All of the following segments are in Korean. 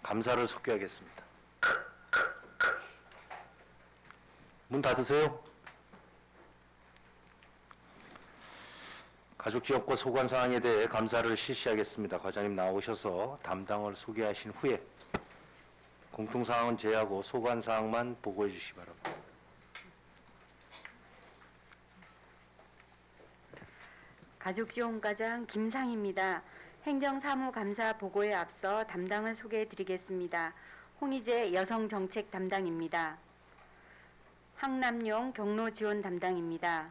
감사를 소개하겠습니다. 문 닫으세요. 가족지역과 소관사항에 대해 감사를 실시하겠습니다. 과장님 나오셔서 담당을 소개하신 후에 공통사항은 제하고 소관사항만 보고해 주시기 바랍니다. 가족지원과장 김상희입니다. 행정사무감사 보고에 앞서 담당을 소개해 드리겠습니다. 홍희재 여성정책 담당입니다. 항남용 경로지원 담당입니다.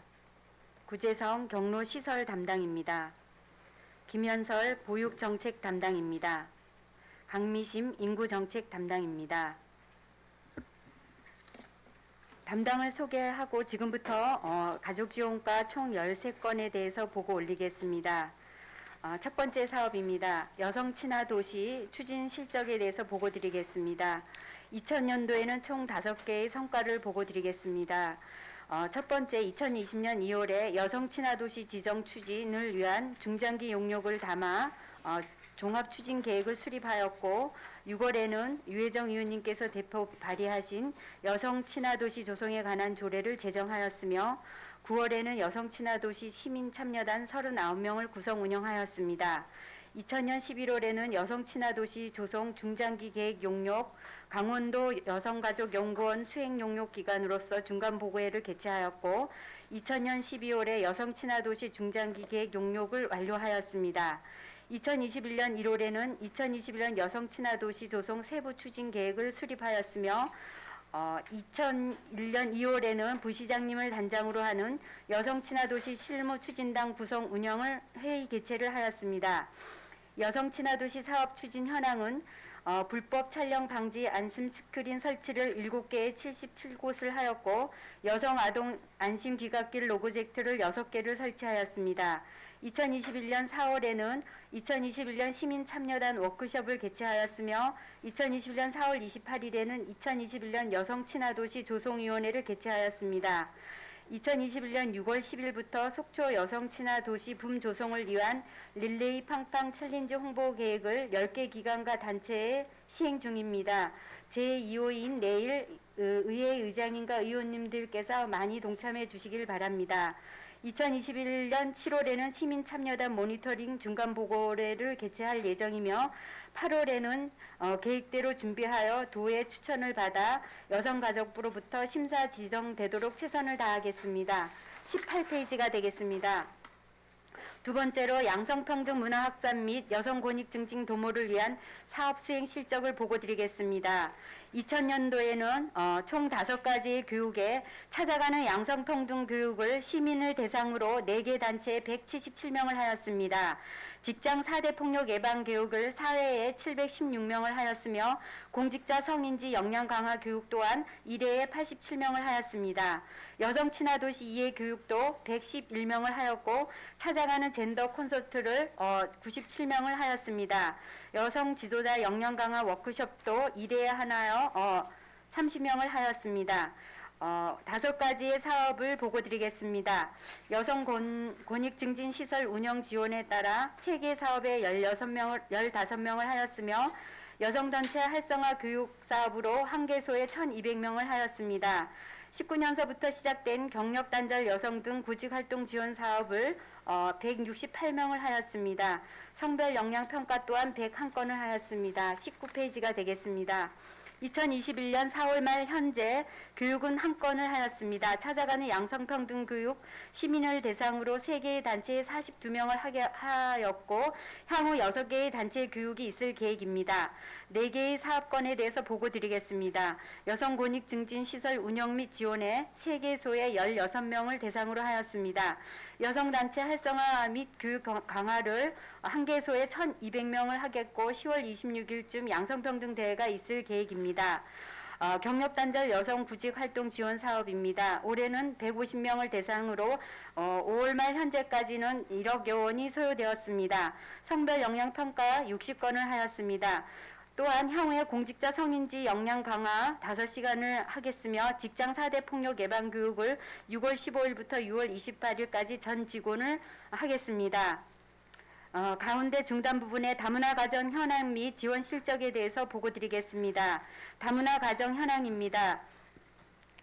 구재성 경로시설 담당입니다. 김현설 보육정책 담당입니다. 강미심 인구정책 담당입니다. 담당을 소개하고 지금부터 가족지원과 총 13건에 대해서 보고 올리겠습니다. 첫 번째 사업입니다. 여성친화도시 추진 실적에 대해서 보고 드리겠습니다. 2000년도에는 총 5개의 성과를 보고 드리겠습니다. 첫 번째 2020년 2월에 여성친화도시 지정 추진을 위한 중장기 용역을 담아 종합추진계획을 수립하였고 6월에는 유혜정 의원님께서 대표 발의하신 여성친화도시 조성에 관한 조례를 제정하였으며 9월에는 여성친화도시 시민참여단 39명을 구성 운영하였습니다. 2000년 11월에는 여성친화도시 조성 중장기 계획 용역 강원도 여성가족연구원 수행용역기관으로서 중간보고회를 개최하였고 2000년 12월에 여성친화도시 중장기 계획 용역을 완료하였습니다. 2021년 1월에는 2021년 여성친화도시 조성 세부 추진 계획을 수립하였으며 2001년 2월에는 부시장님을 단장으로 하는 여성친화도시 실무추진당 구성 운영을 회의 개최를 하였습니다. 여성친화도시 사업 추진 현황은 불법 촬영 방지 안심 스크린 설치를 7개에 77곳을 하였고 여성 아동 안심 귀갓길 로고젝트를 6개를 설치하였습니다. 2021년 4월에는 2021년 시민참여단 워크숍을 개최하였으며 2021년 4월 28일에는 2021년 여성친화도시 조성위원회를 개최하였습니다. 2021년 6월 10일부터 속초 여성친화도시 붐 조성을 위한 릴레이 팡팡 챌린지 홍보 계획을 10개 기관과 단체에 시행 중입니다. 제2호인 내일 의회 의장님과 의원님들께서 많이 동참해 주시길 바랍니다. 2021년 7월에는 시민참여단 모니터링 중간보고회를 개최할 예정이며 8월에는 계획대로 준비하여 도의 추천을 받아 여성가족부로부터 심사 지정되도록 최선을 다하겠습니다. 18페이지가 되겠습니다. 두 번째로 양성평등 문화 확산 및 여성 권익 증진 도모를 위한 사업 수행 실적을 보고 드리겠습니다. 2000년도에는 총 5가지의 교육에 찾아가는 양성평등 교육을 시민을 대상으로 4개 단체에 177명을 하였습니다. 직장 4대 폭력 예방 교육을 사회에 716명을 하였으며 공직자 성인지 역량 강화 교육 또한 1회에 87명을 하였습니다. 여성 친화도시 2회 교육도 111명을 하였고 찾아가는 젠더 콘서트를 97명을 하였습니다. 여성 지도자 역량 강화 워크숍도 1회에 하나여 30명을 하였습니다. 5가지의 사업을 보고 드리겠습니다. 여성 권익 증진 시설 운영 지원에 따라 3개 사업에 15명을 하였으며 여성단체 활성화 교육 사업으로 1개소에 1200명을 하였습니다. 19년서부터 시작된 경력단절 여성 등 구직활동 지원 사업을 168명을 하였습니다. 성별 역량평가 또한 101건을 하였습니다. 19페이지가 되겠습니다. 2021년 4월 말 현재 교육은 1건을 하였습니다. 찾아가는 양성평등 교육 시민을 대상으로 3개의 단체에 42명을 하였고 향후 6개의 단체 교육이 있을 계획입니다. 4개의 사업건에 대해서 보고 드리겠습니다. 여성 권익 증진 시설 운영 및 지원에 3개소에 16명을 대상으로 하였습니다. 여성단체 활성화 및 교육 강화를 1개소에 1200명을 하겠고 10월 26일쯤 양성평등 대회가 있을 계획입니다. 경력단절 여성 구직활동 지원 사업입니다. 올해는 150명을 대상으로 5월 말 현재까지는 1억여 원이 소요되었습니다. 성별 역량평가 60건을 하였습니다. 또한 향후에 공직자 성인지 역량 강화 5시간을 하겠으며 직장 4대 폭력 예방 교육을 6월 15일부터 6월 28일까지 전 직원을 하겠습니다. 가운데 중단 부분의 다문화 가정 현황 및 지원 실적에 대해서 보고드리겠습니다. 다문화 가정 현황입니다.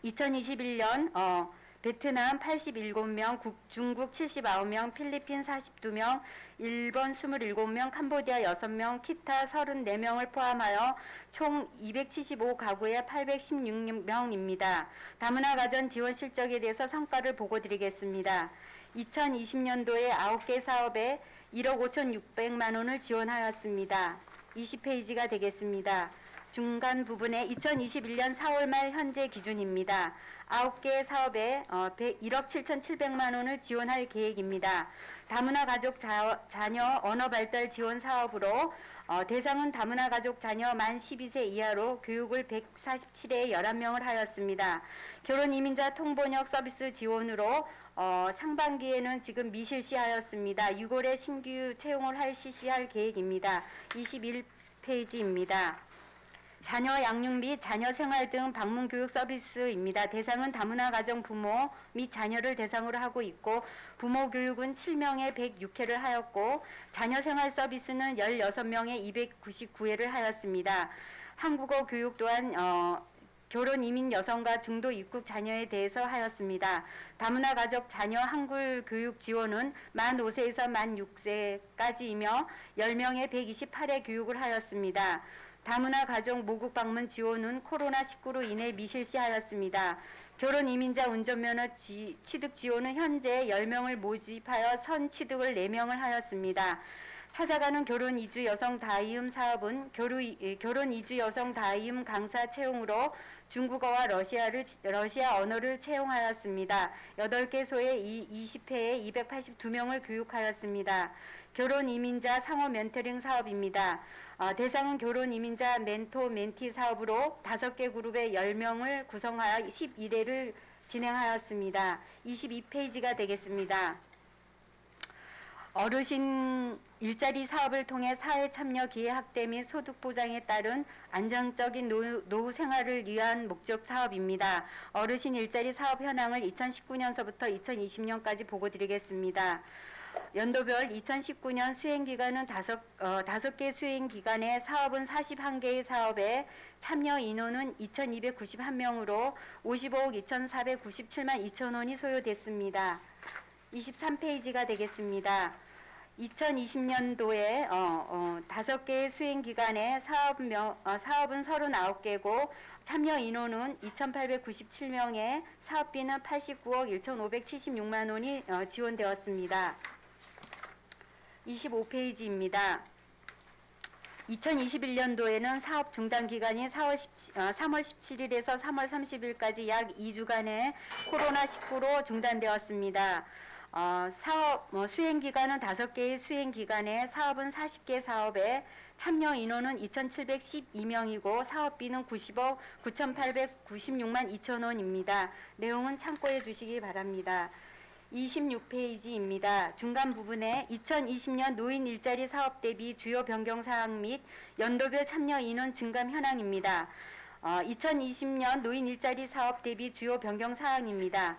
2021년 베트남 87명, 중국 79명, 필리핀 42명, 일본 27명, 캄보디아 6명, 기타 34명을 포함하여 총 275가구에 816명입니다. 다문화 가정 지원 실적에 대해서 성과를 보고드리겠습니다. 2020년도에 9개 사업에 1억 5,600만 원을 지원하였습니다. 20페이지가 되겠습니다. 중간 부분에 2021년 4월 말 현재 기준입니다. 9개 사업에 1억 7,700만 원을 지원할 계획입니다. 다문화 가족 자녀 언어 발달 지원 사업으로 대상은 다문화 가족 자녀 만 12세 이하로 교육을 147회 11명을 하였습니다. 결혼 이민자 통번역 서비스 지원으로 상반기에는 지금 미실시하였습니다. 6월에 신규 채용을 실시할 계획입니다. 21페이지입니다. 자녀 양육 및 자녀 생활 등 방문 교육 서비스입니다. 대상은 다문화 가정 부모 및 자녀를 대상으로 하고 있고 부모 교육은 7명에 106회를 하였고 자녀 생활 서비스는 16명에 299회를 하였습니다. 한국어 교육 또한 결혼 이민 여성과 중도 입국 자녀에 대해서 하였습니다. 다문화 가족 자녀 한글 교육 지원은 만 5세에서 만 6세까지이며 10명에 128회 교육을 하였습니다. 다문화 가족 모국 방문 지원은 코로나19로 인해 미실시하였습니다. 결혼 이민자 운전면허 취득 지원은 현재 10명을 모집하여 선 취득을 4명을 하였습니다. 찾아가는 결혼 이주 여성 다이음 사업은 결혼 이주 여성 다이음 강사 채용으로 중국어와 러시아 언어를 채용하였습니다. 8개소에 20회에 282명을 교육하였습니다. 결혼 이민자 상호 멘토링 사업입니다. 대상은 결혼 이민자 멘토 멘티 사업으로 5개 그룹의 10명을 구성하여 11회를 진행하였습니다. 22페이지가 되겠습니다. 어르신 일자리 사업을 통해 사회 참여 기회 확대 및 소득 보장에 따른 안정적인 노후 생활을 위한 목적 사업입니다. 어르신 일자리 사업 현황을 2019년서부터 2020년까지 보고드리겠습니다. 연도별 2019년 수행기간은 5개 수행기간에 사업은 41개의 사업에 참여 인원은 2,291명으로 55억 2,497만 2천 원이 소요됐습니다. 23페이지가 되겠습니다. 2020년도에 5개의 수행기간에 사업은 39개고 참여 인원은 2,897명에 사업비는 89억 1,576만 원이 지원되었습니다. 25페이지입니다. 2021년도에는 사업 중단 기간이 3월 17일에서 3월 30일까지 약 2주간의 코로나19로 중단되었습니다. 사업 수행 기간은 5개의 수행 기간에 사업은 40개 사업에 참여 인원은 2,712명이고 사업비는 90억 9,896만 2천 원입니다. 내용은 참고해 주시기 바랍니다. 26페이지입니다. 중간 부분에 2020년 노인 일자리 사업 대비 주요 변경 사항 및 연도별 참여 인원 증감 현황입니다. 2020년 노인 일자리 사업 대비 주요 변경 사항입니다.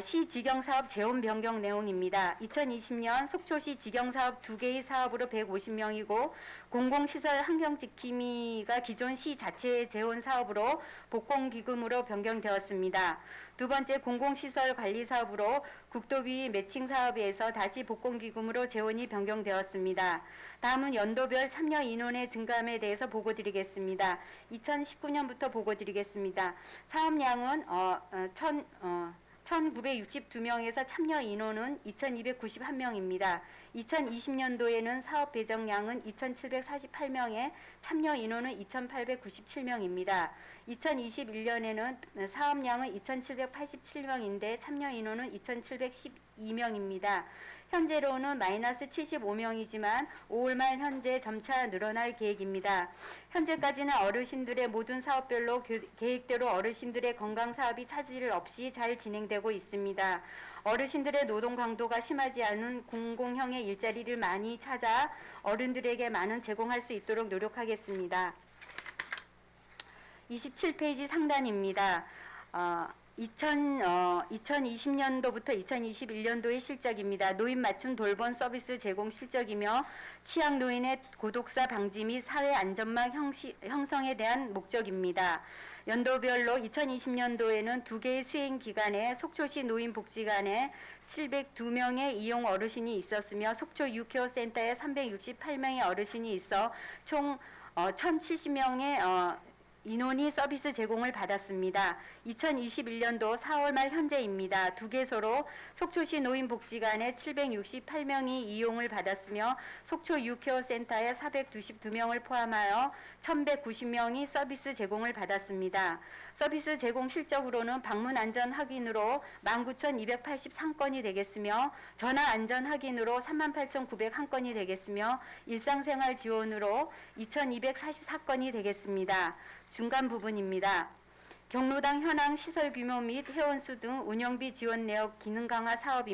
시 직영사업 재원 변경 내용입니다. 2020년 속초시 직영사업 2개의 사업으로 150명이고 공공시설 환경지킴이가 기존 시 자체 재원 사업으로 복공기금으로 변경되었습니다. 두 번째 공공시설 관리 사업으로 국도비 매칭 사업에서 다시 복공기금으로 재원이 변경되었습니다. 다음은 연도별 참여 인원의 증감에 대해서 보고드리겠습니다. 2019년부터 보고드리겠습니다. 사업량은 1,962명에서 참여 인원은 2,291명입니다. 2020년도에는 사업 배정량은 2,748명에 참여 인원은 2,897명입니다. 2021년에는 사업량은 2,787명인데 참여 인원은 2,712명입니다. 현재로는 마이너스 75명이지만 5월 말 현재 점차 늘어날 계획입니다. 현재까지는 어르신들의 모든 사업별로 계획대로 어르신들의 건강 사업이 차질 없이 잘 진행되고 있습니다. 어르신들의 노동 강도가 심하지 않은 공공형의 일자리를 많이 찾아 어른들에게 많은 제공할 수 있도록 노력하겠습니다. 27페이지 상단입니다. 2020년도부터 2021년도의 실적입니다. 노인 맞춤 돌봄 서비스 제공 실적이며 취약 노인의 고독사 방지 및 사회 안전망 형성에 대한 목적입니다. 연도별로 2020년도에는 2개의 수행 기관에 속초시 노인복지관에 702명의 이용 어르신이 있었으며 속초 유케어 센터에 368명의 어르신이 있어 총 1,070명의 인원이 서비스 제공을 받았습니다. 2021년도 4월 말 현재입니다. 2개소로 속초시 노인복지관에 768명이 이용을 받았으며 속초 유케어 센터에 422명을 포함하여 1,190명이 서비스 제공을 받았습니다. 서비스 제공 실적으로는 방문 안전 확인으로 19,283건이 되겠으며 전화 안전 확인으로 38,901건이 되겠으며 일상생활 지원으로 2,244건이 되겠습니다. 중간 부분입니다. 경로당 현황 시설 규모 및 회원수 등 운영비 지원 내역 기능 강화 사업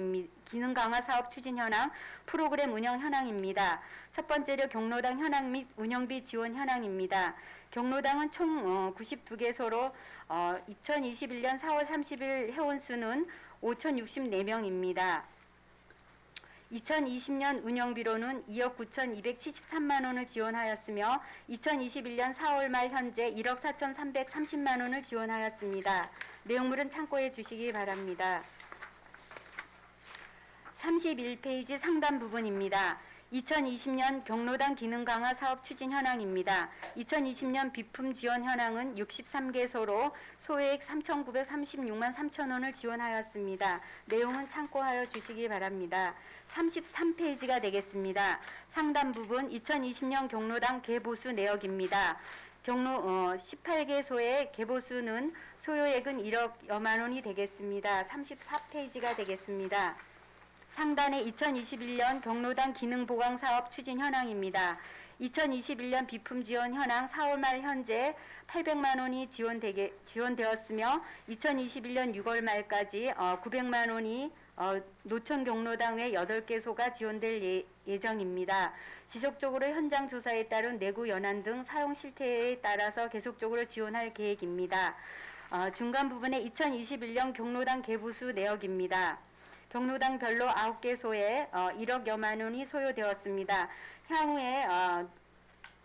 추진 현황 프로그램 운영 현황입니다. 첫 번째로 경로당 현황 및 운영비 지원 현황입니다. 경로당은 총 92개소로 2021년 4월 30일 회원수는 5,064명입니다. 2020년 운영비로는 2억 9,273만 원을 지원하였으며 2021년 4월 말 현재 1억 4,330만 원을 지원하였습니다. 내용물은 참고해 주시기 바랍니다. 31페이지 상단 부분입니다. 2020년 경로당 기능 강화 사업 추진 현황입니다. 2020년 비품 지원 현황은 63개소로 소액 3,936만 3천 원을 지원하였습니다. 내용은 참고하여 주시기 바랍니다. 33페이지가 되겠습니다. 상단 부분 2020년 경로당 개보수 내역입니다. 경로 18개소의 개보수는 소요액은 1억여만 원이 되겠습니다. 34페이지가 되겠습니다. 상단의 2021년 경로당 기능 보강 사업 추진 현황입니다. 2021년 비품 지원 현황 4월 말 현재 800만 원이 지원되었으며 2021년 6월 말까지 900만 원이 노천 경로당 외 8개소가 지원될 예정입니다. 지속적으로 현장 조사에 따른 내구 연한 등 사용 실태에 따라서 계속적으로 지원할 계획입니다. 중간 부분에 2021년 경로당 개부수 내역입니다. 경로당별로 9개소에 1억여만 원이 소요되었습니다. 향후에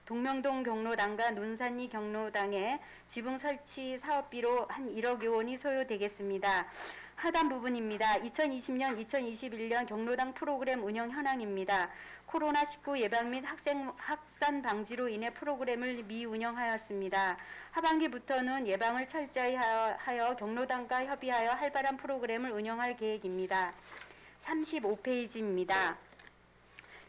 동명동 경로당과 논산리 경로당에 지붕 설치 사업비로 한 1억여 원이 소요되겠습니다. 하단 부분입니다. 2020년, 2021년 경로당 프로그램 운영 현황입니다. 코로나19 예방 및 확산 방지로 인해 프로그램을 미운영하였습니다. 하반기부터는 예방을 철저히 하여 경로당과 협의하여 활발한 프로그램을 운영할 계획입니다. 35페이지입니다.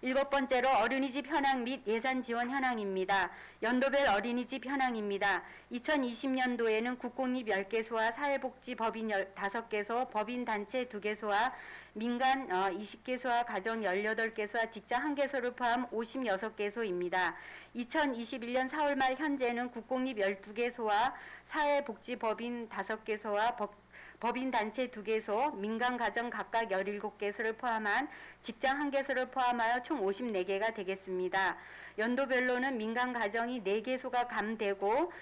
7번째로 어린이집 현황 및 예산 지원 현황입니다. 연도별 어린이집 현황입니다. 2020년도에는 국공립 10개소와 사회복지법인 5개소, 법인단체 2개소와 민간 20개소와 가정 18개소와 직장 1개소를 포함 56개소입니다. 2021년 4월 말 현재는 국공립 12개소와 사회복지법인 5개소와 법인단체 2개소, 민간가정 각각 17개소를 포함한 직장 1개소를 포함하여 총 54개가 되겠습니다. 연도별로는 민간가정이 4개소가 감되고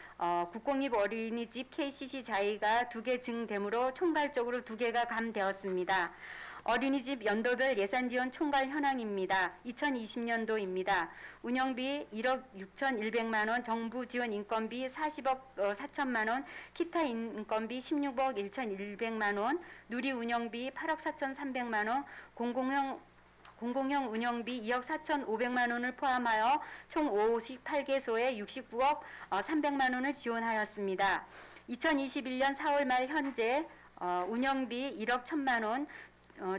국공립 어린이집 KCC 자의가 2개 증되므로 총괄적으로 2개가 감되었습니다. 어린이집 연도별 예산 지원 총괄 현황입니다. 2020년도입니다. 운영비 1억 6,100만 원, 정부 지원 인건비 40억 4천만 원, 기타 인건비 16억 1,100만 원, 누리 운영비 8억 4,300만 원, 공공형 운영비 2억 4,500만 원을 포함하여 총 58개소에 69억 300만 원을 지원하였습니다. 2021년 4월 말 현재 운영비 1억 1,000만 원,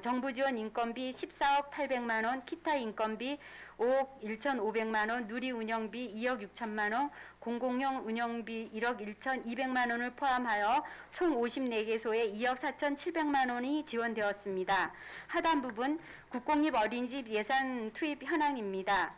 정부 지원 인건비 14억 800만 원, 기타 인건비 5억 1,500만 원, 누리 운영비 2억 6천만 원, 공공형 운영비 1억 1,200만 원을 포함하여 총 54개소에 2억 4,700만 원이 지원되었습니다. 하단 부분 국공립 어린이집 예산 투입 현황입니다.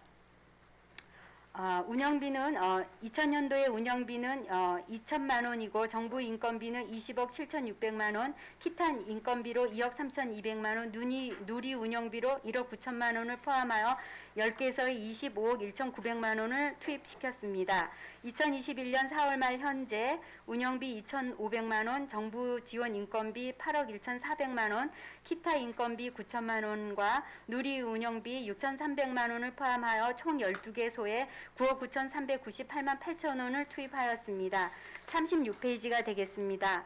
운영비는 2000년도에 운영비는 2천만 원이고 정부 인건비는 20억 7,600만 원, 기타 인건비로 2억 3,200만 원, 누리 운영비로 1억 9천만 원을 포함하여 10개소에 25억 1,900만 원을 투입시켰습니다. 2021년 4월 말 현재 운영비 2,500만 원, 정부 지원 인건비 8억 1,400만 원, 기타 인건비 9천만 원과 누리 운영비 6,300만 원을 포함하여 총 12개소에 9억 9,398만 8천 원을 투입하였습니다. 36페이지가 되겠습니다.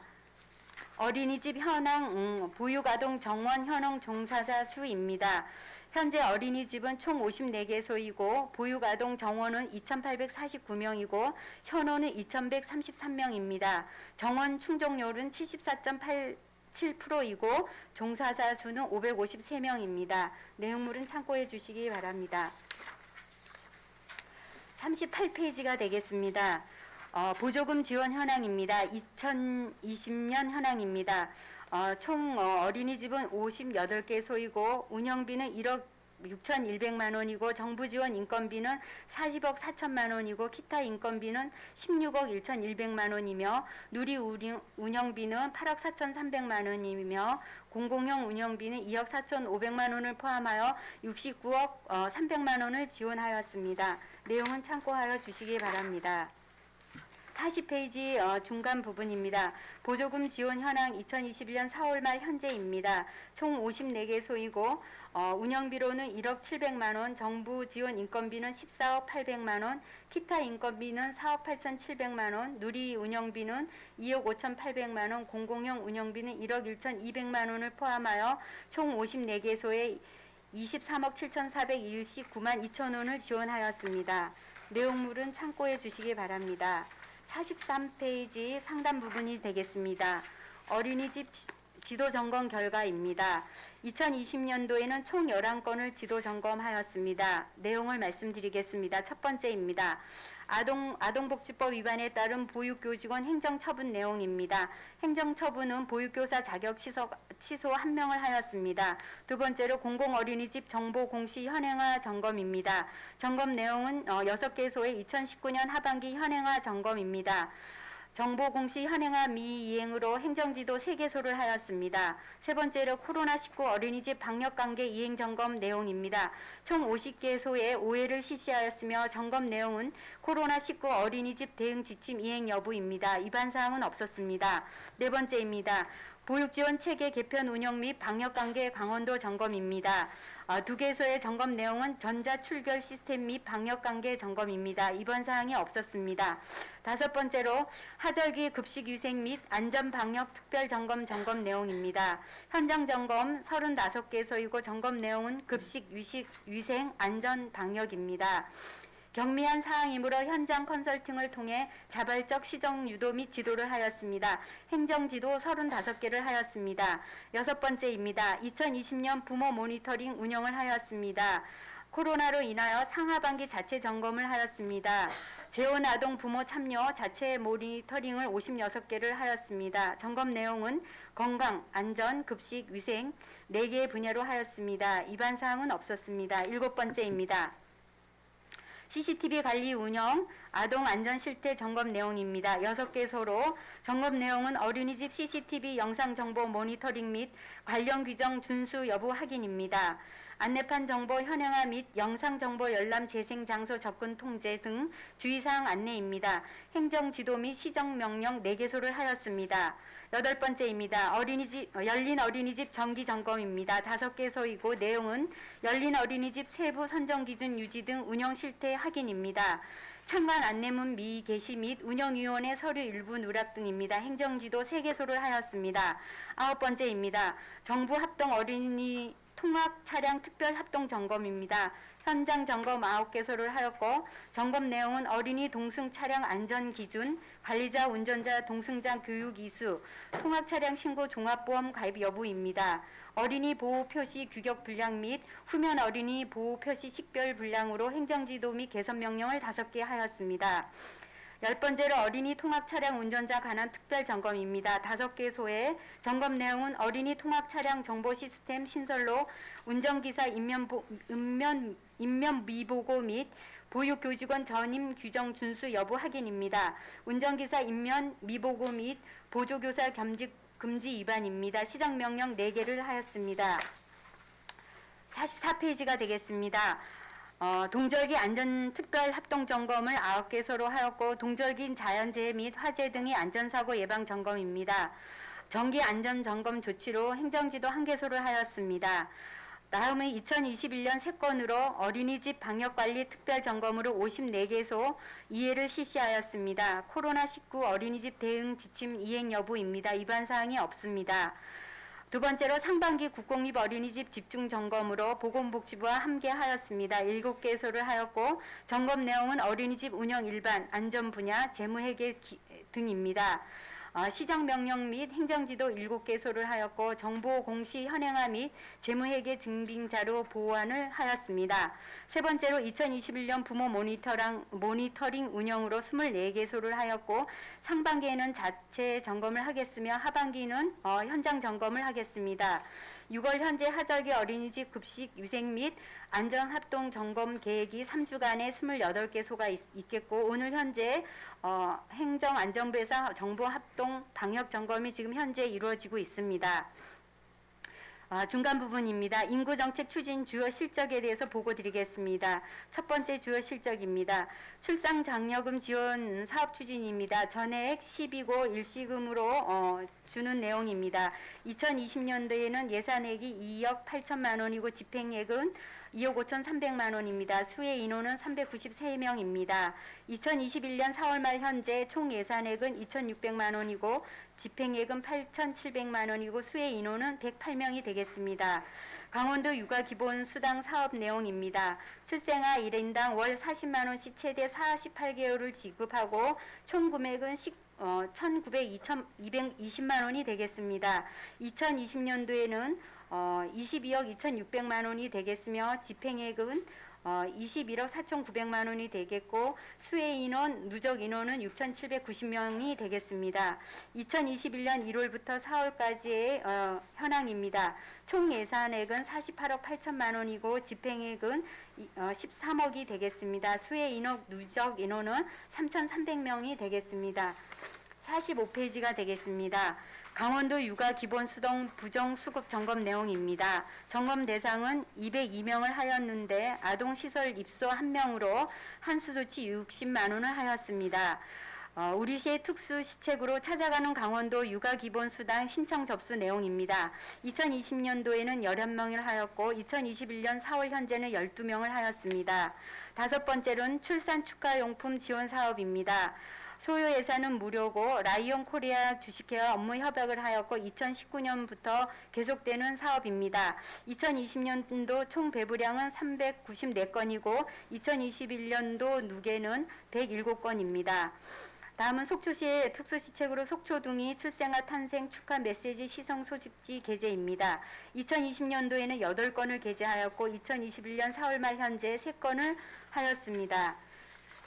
어린이집 현황 보육아동 정원 현황 종사자 수입니다. 현재 어린이집은 총 54개소이고 보육아동 정원은 2,849명이고 현원은 2,133명입니다. 정원 충족률은 74.87%이고 종사자 수는 553명입니다. 내용물은 참고해 주시기 바랍니다. 38페이지가 되겠습니다. 보조금 지원 현황입니다. 2020년 현황입니다. 총 어린이집은 58개소이고 운영비는 1억 6,100만 원이고 정부 지원 인건비는 40억 4천만 원이고 기타 인건비는 16억 1,100만 원이며 누리 운영비는 8억 4,300만 원이며 공공형 운영비는 2억 4,500만 원을 포함하여 69억 300만 원을 지원하였습니다. 내용은 참고하여 주시기 바랍니다. 40페이지 중간 부분입니다. 보조금 지원 현황 2021년 4월 말 현재입니다. 총 54개소이고 운영비로는 1억 700만 원, 정부 지원 인건비는 14억 800만 원, 기타 인건비는 4억 8,700만 원, 누리 운영비는 2억 5,800만 원, 공공형 운영비는 1억 1,200만 원을 포함하여 총 54개소에 23억 7,429만 2천 원을 지원하였습니다. 내용물은 참고해 주시기 바랍니다. 43페이지 상단 부분이 되겠습니다. 어린이집 지도 점검 결과입니다. 2020년도에는 총 11건을 지도 점검하였습니다. 내용을 말씀드리겠습니다. 첫 번째입니다. 아동복지법 위반에 따른 보육교직원 행정처분 내용입니다. 행정처분은 보육교사 자격 취소 1명을 하였습니다. 두 번째로 공공어린이집 정보 공시 현행화 점검입니다. 점검 내용은 6개소의 2019년 하반기 현행화 점검입니다. 정보 공시 현행화 미이행으로 행정지도 3개소를 하였습니다. 세 번째로 코로나19 어린이집 방역관계 이행 점검 내용입니다. 총 50개소에 5회를 실시하였으며 점검 내용은 코로나19 어린이집 대응 지침 이행 여부입니다. 위반사항은 없었습니다. 네 번째입니다. 보육지원 체계 개편 운영 및 방역관계 강원도 점검입니다. 2개소의 점검 내용은 전자출결 시스템 및 방역관계 점검입니다. 이번 사항이 없었습니다. 다섯 번째로 하절기 급식위생 및 안전방역 특별점검 점검 내용입니다. 현장 점검 35개소이고 점검 내용은 급식 위생 안전방역입니다. 경미한 사항이므로 현장 컨설팅을 통해 자발적 시정 유도 및 지도를 하였습니다. 행정지도 35개를 하였습니다. 여섯 번째입니다. 2020년 부모 모니터링 운영을 하였습니다. 코로나로 인하여 상하반기 자체 점검을 하였습니다. 재혼아동 부모 참여 자체 모니터링을 56개를 하였습니다. 점검 내용은 건강, 안전, 급식, 위생 4개의 분야로 하였습니다. 위반 사항은 없었습니다. 일곱 번째입니다. CCTV 관리 운영, 아동 안전 실태 점검 내용입니다. 6개소로 점검 내용은 어린이집 CCTV 영상 정보 모니터링 및 관련 규정 준수 여부 확인입니다. 안내판 정보 현행화 및 영상 정보 열람 재생 장소 접근 통제 등 주의사항 안내입니다. 행정지도 및 시정명령 4개소를 하였습니다. 여덟 번째입니다. 열린 어린이집 정기 점검입니다. 5개소이고 내용은 열린 어린이집 세부 선정 기준 유지 등 운영 실태 확인입니다. 참관 안내문 미게시 및 운영위원회 서류 일부 누락 등입니다. 행정지도 3개소를 하였습니다. 아홉 번째입니다. 정부 합동 어린이 통학 차량 특별 합동 점검입니다. 현장 점검 9개소를 하였고 점검 내용은 어린이 동승 차량 안전 기준, 관리자 운전자 동승자 교육 이수, 통학 차량 신고 종합보험 가입 여부입니다. 어린이 보호 표시 규격 불량 및 후면 어린이 보호 표시 식별 불량으로 행정지도 및 개선 명령을 5개 하였습니다. 10번째로 어린이 통학 차량 운전자 관한 특별 점검입니다. 5개소의 점검 내용은 어린이 통학 차량 정보 시스템 신설로 운전기사 인면 미보고 및 보육교직원 전임 규정 준수 여부 확인입니다. 운전기사 임면 미보고 및 보조교사 겸직 금지 위반입니다. 시정명령 4개를 하였습니다. 44페이지가 되겠습니다. 동절기 안전특별합동점검을 9개소로 하였고 동절기 자연재해 및 화재 등의 안전사고 예방점검입니다. 정기안전점검 조치로 행정지도 1개소를 하였습니다. 다음은 2021년 3건으로 어린이집 방역관리 특별점검으로 54개소 이해를 실시하였습니다. 코로나19 어린이집 대응 지침 이행 여부입니다. 위반사항이 없습니다. 두 번째로 상반기 국공립 어린이집 집중점검으로 보건복지부와 함께 하였습니다. 7개소를 하였고 점검 내용은 어린이집 운영 일반, 안전 분야, 재무회계 등입니다. 시정명령 및 행정지도 7개소를 하였고 정보 공시 현행화 및 재무회계 증빙자료 보완을 하였습니다. 세 번째로 2021년 부모 모니터링 운영으로 24개소를 하였고 상반기에는 자체 점검을 하겠으며 하반기는 현장 점검을 하겠습니다. 6월 현재 하절기 어린이집 급식 위생 및 안전합동 점검 계획이 3주간에 28개소가 있겠고 오늘 현재 행정안전부에서 정보합동 방역 점검이 지금 현재 이루어지고 있습니다. 중간 부분입니다. 인구정책 추진 주요 실적에 대해서 보고 드리겠습니다. 첫 번째 주요 실적입니다. 출산장려금 지원 사업 추진입니다. 전액 12고 일시금으로 주는 내용입니다. 2020년도에는 예산액이 2억 8천만 원이고 집행액은 2억 5천3백만 원입니다. 수혜 인원은 393명입니다. 2021년 4월 말 현재 총 예산액은 2,600만 원이고 집행액은 8,700만 원이고 수혜 인원은 108명이 되겠습니다. 강원도 육아기본수당 사업 내용입니다. 출생아 1인당 월 40만 원씩 최대 48개월을 지급하고 총 금액은 1,220만 원이 되겠습니다. 2020년도에는 22억 2,600만 원이 되겠으며 집행액은 21억 4,900만 원이 되겠고 수혜 인원, 누적 인원은 6,790명이 되겠습니다. 2021년 1월부터 4월까지의 현황입니다. 총 예산액은 48억 8천만 원이고 집행액은 13억이 되겠습니다. 수혜 인원, 누적 인원은 3,300명이 되겠습니다. 45페이지가 되겠습니다. 강원도 육아 기본수당 부정수급 점검 내용입니다. 점검 대상은 202명을 하였는데 아동시설 입소 1명으로 한수조치 60만 원을 하였습니다. 우리시의 특수시책으로 찾아가는 강원도 육아기본수당 신청 접수 내용입니다. 2020년도에는 11명을 하였고 2021년 4월 현재는 12명을 하였습니다. 다섯 번째로는 출산 축하용품 지원 사업입니다. 소요 예산은 무료고 라이온 코리아 주식회와 업무 협약을 하였고 2019년부터 계속되는 사업입니다. 2020년도 총 배부량은 394건이고 2021년도 누계는 107건입니다. 다음은 속초시의 특수시책으로 속초둥이 출생아 탄생 축하 메시지 시성 소식지 게재입니다. 2020년도에는 8건을 게재하였고 2021년 4월 말 현재 3건을 하였습니다.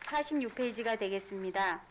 46페이지가 되겠습니다.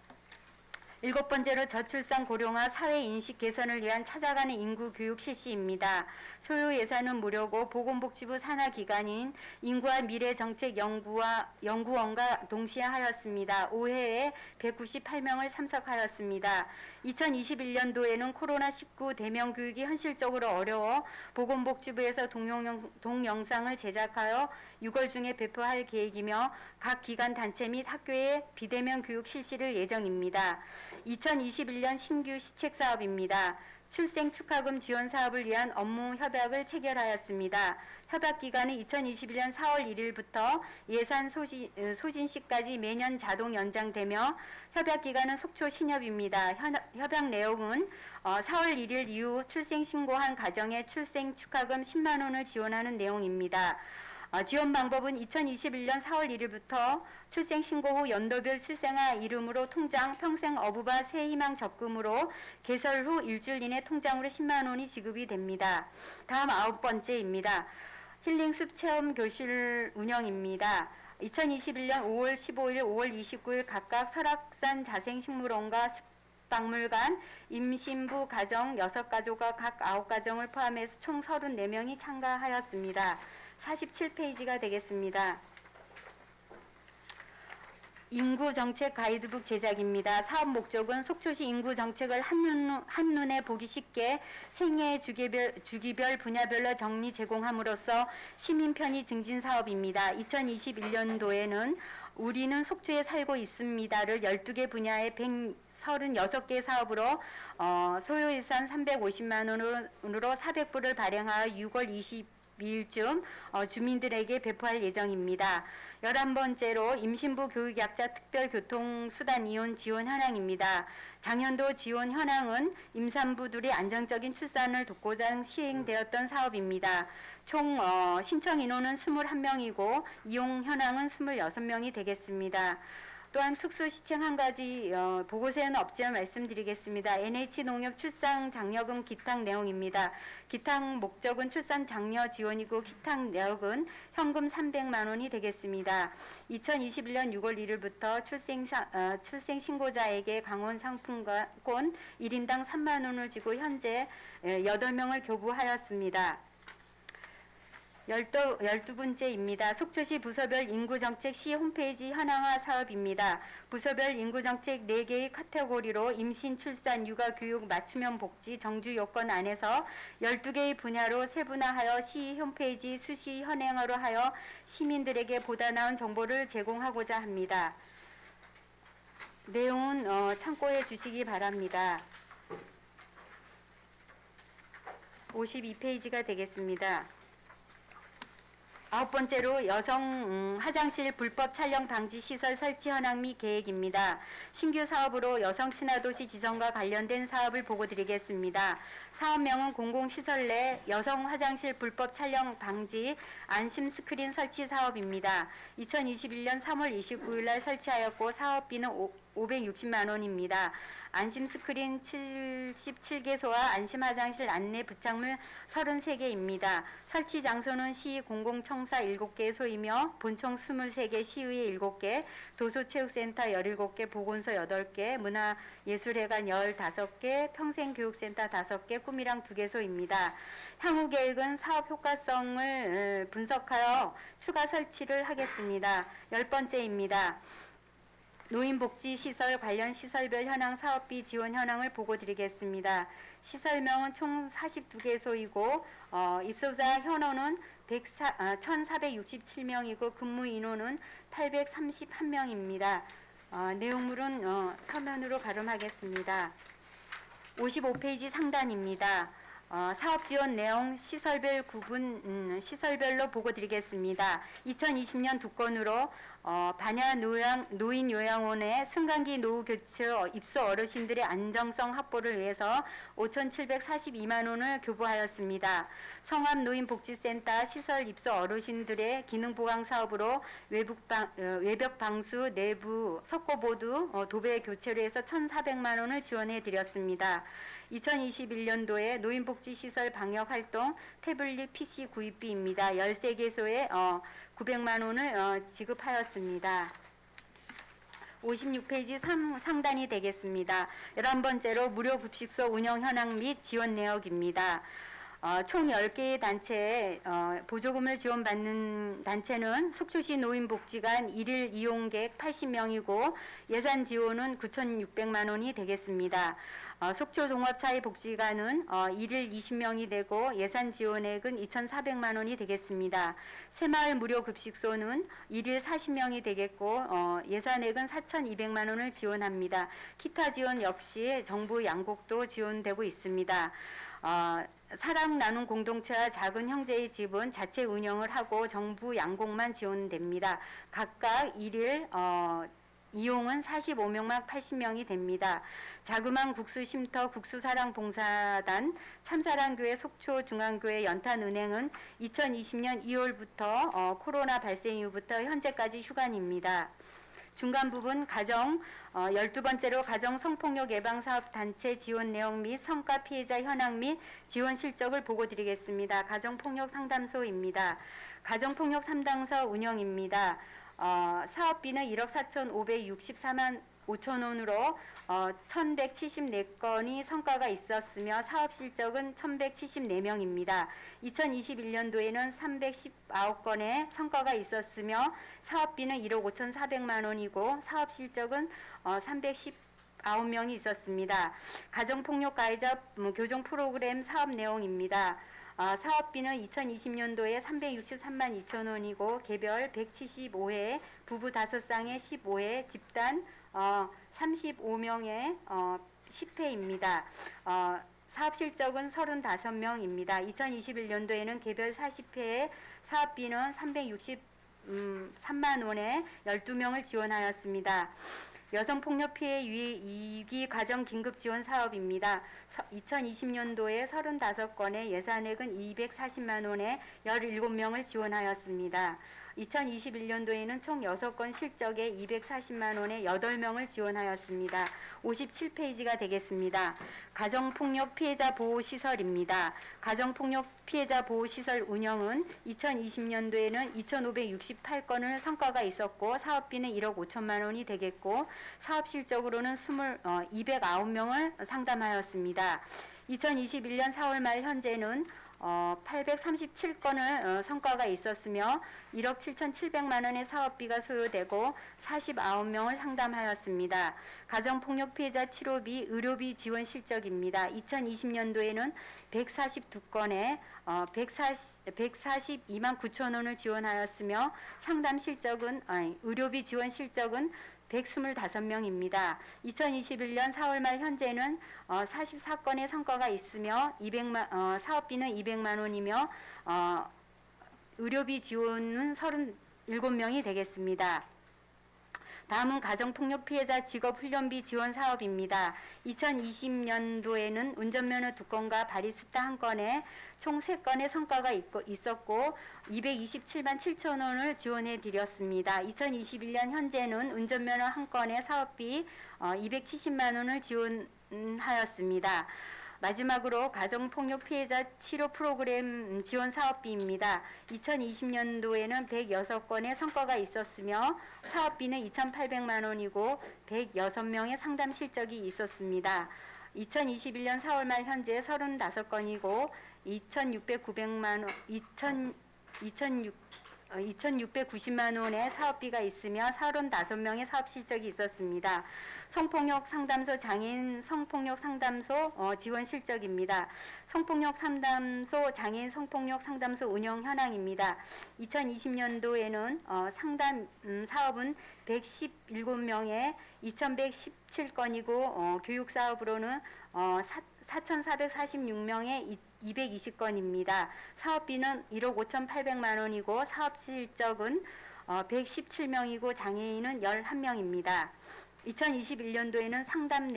7번째로 저출산 고령화 사회인식 개선을 위한 찾아가는 인구교육 실시입니다. 소요 예산은 무료고 보건복지부 산하기관인 인구와 미래정책연구원과 동시에 하였습니다. 5회에 198명을 참석하였습니다. 2021년도에는 코로나19 대면교육이 현실적으로 어려워 보건복지부에서 동영상을 제작하여 6월 중에 배포할 계획이며 각 기관 단체 및 학교에 비대면 교육 실시를 예정입니다. 2021년 신규 시책 사업입니다. 출생 축하금 지원 사업을 위한 업무 협약을 체결하였습니다. 협약 기간은 2021년 4월 1일부터 예산 소진시까지 매년 자동 연장되며 협약 기간은 속초 신협입니다. 협약 내용은 4월 1일 이후 출생 신고한 가정에 출생 축하금 10만 원을 지원하는 내용입니다. 지원 방법은 2021년 4월 1일부터 출생 신고 후 연도별 출생아 이름으로 통장 평생 어부바 새희망 적금으로 개설 후 일주일 이내 통장으로 10만 원이 지급이 됩니다. 다음 9번째입니다. 힐링숲 체험 교실 운영입니다. 2021년 5월 15일, 5월 29일 각각 설악산 자생식물원과 숲박물관, 임신부 가정 6가족과 각 9가정을 포함해서 총 34명이 참가하였습니다. 47페이지가 되겠습니다. 인구 정책 가이드북 제작입니다. 사업 목적은 속초시 인구 정책을 한눈에 보기 쉽게 생애 주기별 분야별로 정리 제공함으로써 시민 편의 증진 사업입니다. 2021년도에는 우리는 속초에 살고 있습니다를 12개 분야의 136개 사업으로 소요예산 350만 원으로 400부를 발행하여 6월 20일쯤 주민들에게 배포할 예정입니다. 11번째로 임신부 교육약자 특별교통수단 이용 지원 현황입니다. 작년도 지원 현황은 임산부들이 안정적인 출산을 돕고자 시행되었던 사업입니다. 총 신청 인원은 21명이고 이용 현황은 26명이 되겠습니다. 또한 특수 시청 한 가지 보고서에는 없지만 말씀드리겠습니다. NH농협 출산 장려금 기탁 내용입니다. 기탁 목적은 출산 장려 지원이고 기탁 내역은 현금 300만 원이 되겠습니다. 2021년 6월 1일부터 출생 신고자에게 강원 상품권 1인당 3만 원을 주고 현재 8명을 교부하였습니다. 12번째입니다. 속초시 부서별 인구정책 시 홈페이지 현황화 사업입니다. 부서별 인구정책 4개의 카테고리로 임신, 출산, 육아, 교육, 맞춤형 복지, 정주 요건 안에서 12개의 분야로 세분화하여 시 홈페이지 수시 현행화로 하여 시민들에게 보다 나은 정보를 제공하고자 합니다. 내용은 참고해 주시기 바랍니다. 52페이지가 되겠습니다. 9번째로 여성 화장실 불법 촬영 방지 시설 설치 현황 및 계획입니다. 신규 사업으로 여성 친화도시 지정과 관련된 사업을 보고드리겠습니다. 사업명은 공공시설 내 여성 화장실 불법 촬영 방지 안심 스크린 설치 사업입니다. 2021년 3월 29일 날 설치하였고 사업비는 560만 원입니다. 안심 스크린 77개소와 안심 화장실 안내 부착물 33개입니다. 설치 장소는 시 공공청사 7개소이며 본청 23개, 시의회 7개, 도서체육센터 17개, 보건소 8개, 문화예술회관 15개, 평생교육센터 5개, 꿈이랑 2개소입니다. 향후 계획은 사업 효과성을 분석하여 추가 설치를 하겠습니다. 10번째입니다. 노인복지시설 관련 시설별 현황 사업비 지원 현황을 보고드리겠습니다. 시설명은 총 42개소이고 입소자 현원은 1,467명이고 근무 인원은 831명입니다. 내용물은 서면으로 가름하겠습니다. 55페이지 상단입니다. 사업 지원 내용 시설별 구분 시설별로 보고드리겠습니다. 2020년 2건으로 반야 노인 요양원의 승강기 노후 교체 입소 어르신들의 안정성 확보를 위해서 5,742만 원을 교부하였습니다. 성암 노인복지센터 시설 입소 어르신들의 기능 보강 사업으로 외벽 방수, 내부 석고보드 도배 교체로 해서 1,400만 원을 지원해 드렸습니다. 2021년도에 노인복지시설 방역활동 태블릿 PC 구입비입니다. 13개소에 900만 원을 지급하였습니다. 56페이지 상단이 되겠습니다. 11번째로 무료급식소 운영 현황 및 지원 내역입니다. 총 10개의 단체에 보조금을 지원받는 단체는 속초시 노인복지관 1일 이용객 80명이고 예산 지원은 9,600만 원이 되겠습니다. 속초종합사회복지관은 1일 20명이 되고 예산 지원액은 2,400만 원이 되겠습니다. 새마을 무료급식소는 1일 40명이 되겠고 예산액은 4,200만 원을 지원합니다. 기타 지원 역시 정부 양곡도 지원되고 있습니다. 사랑 나눔 공동체와 작은 형제의 집은 자체 운영을 하고 정부 양곡만 지원됩니다. 각각 1일 이용은 45명만 80명이 됩니다. 자그마한 국수쉼터 국수사랑봉사단 참사랑교회 속초중앙교회 연탄은행은 2020년 2월부터 코로나 발생 이후부터 현재까지 휴관입니다. 중간 부분 가정 12번째로 가정 성폭력 예방 사업 단체 지원 내용 및 성과 피해자 현황 및 지원 실적을 보고드리겠습니다. 가정폭력 상담소입니다. 가정폭력 상담소 운영입니다. 사업비는 1억 4,564만 5천원으로 1174건이 성과가 있었으며 사업 실적은 1174명입니다. 2021년도에는 319건의 성과가 있었으며 사업비는 1억 5,400만 원이고 사업 실적은 319명이 있었습니다. 가정폭력 가해자 교정 프로그램 사업 내용입니다. 사업비는 2020년도에 363만 2천 원이고 개별 175회, 부부 5쌍에 15회, 집단 35명의 10회입니다. 사업 실적은 35명입니다. 2021년도에는 개별 40회에 사업비는 363만 원에 12명을 지원하였습니다. 여성폭력 피해 위기 가정 긴급 지원 사업입니다. 2020년도에 35건의 예산액은 240만 원에 17명을 지원하였습니다. 2021년도에는 총 6건 실적에 240만 원에 8명을 지원하였습니다. 57페이지가 되겠습니다. 가정폭력 피해자 보호시설입니다. 가정폭력 피해자 보호시설 운영은 2020년도에는 2,568건을 성과가 있었고 사업비는 1억 5천만 원이 되겠고 사업 실적으로는 209명을 상담하였습니다. 2021년 4월 말 현재는 837건을 성과가 있었으며 1억 7,700만 원의 사업비가 소요되고 49명을 상담하였습니다. 가정폭력 피해자 치료비, 의료비 지원 실적입니다. 2020년도에는 142건에 142만 9천 원을 지원하였으며 상담 실적은 의료비 지원 실적은 125명입니다. 2021년 4월 말 현재는 44건의 성과가 있으며 사업비는 200만 원이며 의료비 지원은 37명이 되겠습니다. 다음은 가정폭력 피해자 직업훈련비 지원 사업입니다. 2020년도에는 운전면허 2건과 바리스타 1건에 총 3건의 성과가 있었고 227만 7천 원을 지원해 드렸습니다. 2021년 현재는 운전면허 1건에 사업비 270만 원을 지원하였습니다. 마지막으로 가정폭력 피해자 치료 프로그램 지원 사업비입니다. 2020년도에는 106건의 성과가 있었으며 사업비는 2,800만 원이고 106명의 상담 실적이 있었습니다. 2021년 4월 말 현재 35건이고 2,690만 원의 사업비가 있으며 35명의 사업 실적이 있었습니다. 성폭력 상담소 장애인 성폭력 상담소 지원 실적입니다. 성폭력 상담소 장애인 성폭력 상담소 운영 현황입니다. 2020년도에는 상담 사업은 117명에 2,117건이고 교육 사업으로는 4,446명에 220건입니다. 사업비는 1억 5,800만 원이고 사업 실적은 117명이고 장애인은 11명입니다. 2021년도에는 상담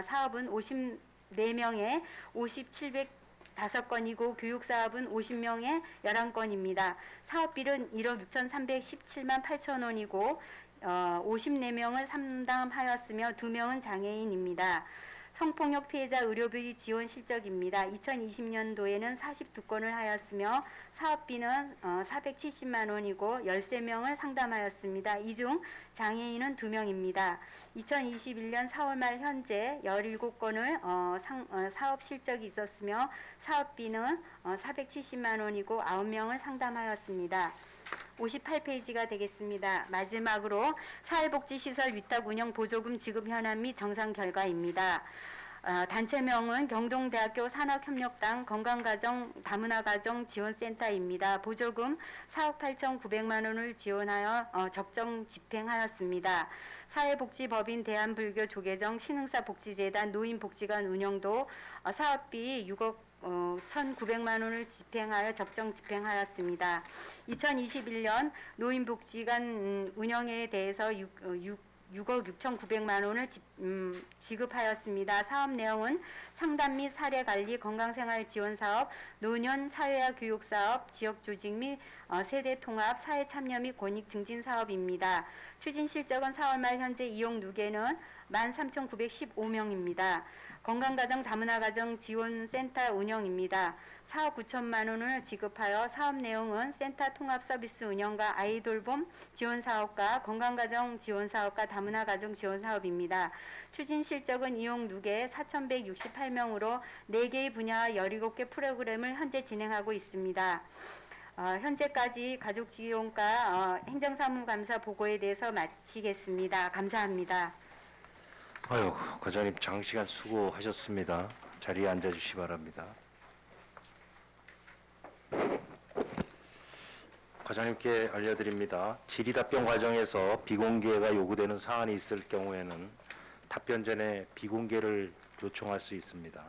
사업은 54명에 5,705건이고 교육 사업은 50명에 11건입니다. 사업비는 1억 6,317만 8천 원이고 54명을 상담하였으며 2명은 장애인입니다. 성폭력 피해자 의료비 지원 실적입니다. 2020년도에는 42건을 하였으며 사업비는 470만 원이고 13명을 상담하였습니다. 이 중 장애인은 2명입니다. 2021년 4월 말 현재 17건을 사업 실적이 있었으며 사업비는 470만 원이고 9명을 상담하였습니다. 58페이지가 되겠습니다. 마지막으로 사회복지시설 위탁 운영 보조금 지급 현황 및 정상 결과입니다. 단체명은 경동대학교 산학협력당 건강가정 다문화가정 지원센터입니다. 보조금 4억 8,900만 원을 지원하여 적정 집행하였습니다. 사회복지법인 대한불교 조계정 신흥사복지재단 노인복지관 운영도 사업비 6억 1,900만 원을 집행하여 적정 집행하였습니다. 2021년 노인복지관 운영에 대해서 6억 6,900만 원을 지급하였습니다. 사업 내용은 상담 및 사례관리, 건강생활 지원사업, 노년 사회화 교육사업, 지역조직 및 세대통합, 사회참여 및 권익 증진 사업입니다. 추진 실적은 4월 말 현재 이용 누계는 13,915명입니다. 건강가정 다문화가정 지원센터 운영입니다. 4억 9천만 원을 지급하여 사업 내용은 센터 통합 서비스 운영과 아이돌봄 지원 사업과 건강가정 지원 사업과 다문화 가정 지원 사업입니다. 추진 실적은 이용 누계 4,168명으로 4개의 분야와 17개 프로그램을 현재 진행하고 있습니다. 현재까지 가족지원과 행정사무감사 보고에 대해서 마치겠습니다. 감사합니다. 아유, 과장님 장시간 수고하셨습니다. 자리에 앉아주시기 바랍니다. 과장님께 알려드립니다. 질의답변 과정에서 비공개가 요구되는 사안이 있을 경우에는 답변 전에 비공개를 요청할 수 있습니다.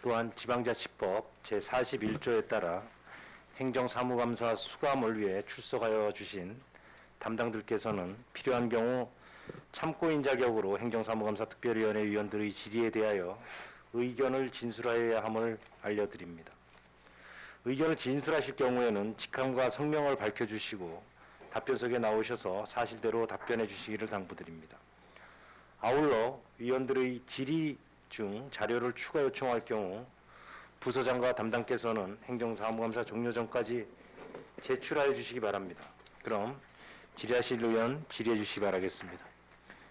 또한 지방자치법 제41조에 따라 행정사무감사 수감을 위해 출석하여 주신 담당들께서는 필요한 경우 참고인 자격으로 행정사무감사 특별위원회 위원들의 질의에 대하여 의견을 진술하여야 함을 알려드립니다. 의견을 진술하실 경우에는 직함과 성명을 밝혀주시고 답변석에 나오셔서 사실대로 답변해 주시기를 당부드립니다. 아울러 위원들의 질의 중 자료를 추가 요청할 경우 부서장과 담당께서는 행정사무감사 종료 전까지 제출하여 주시기 바랍니다. 그럼 질의하실 의원 질의해 주시기 바라겠습니다.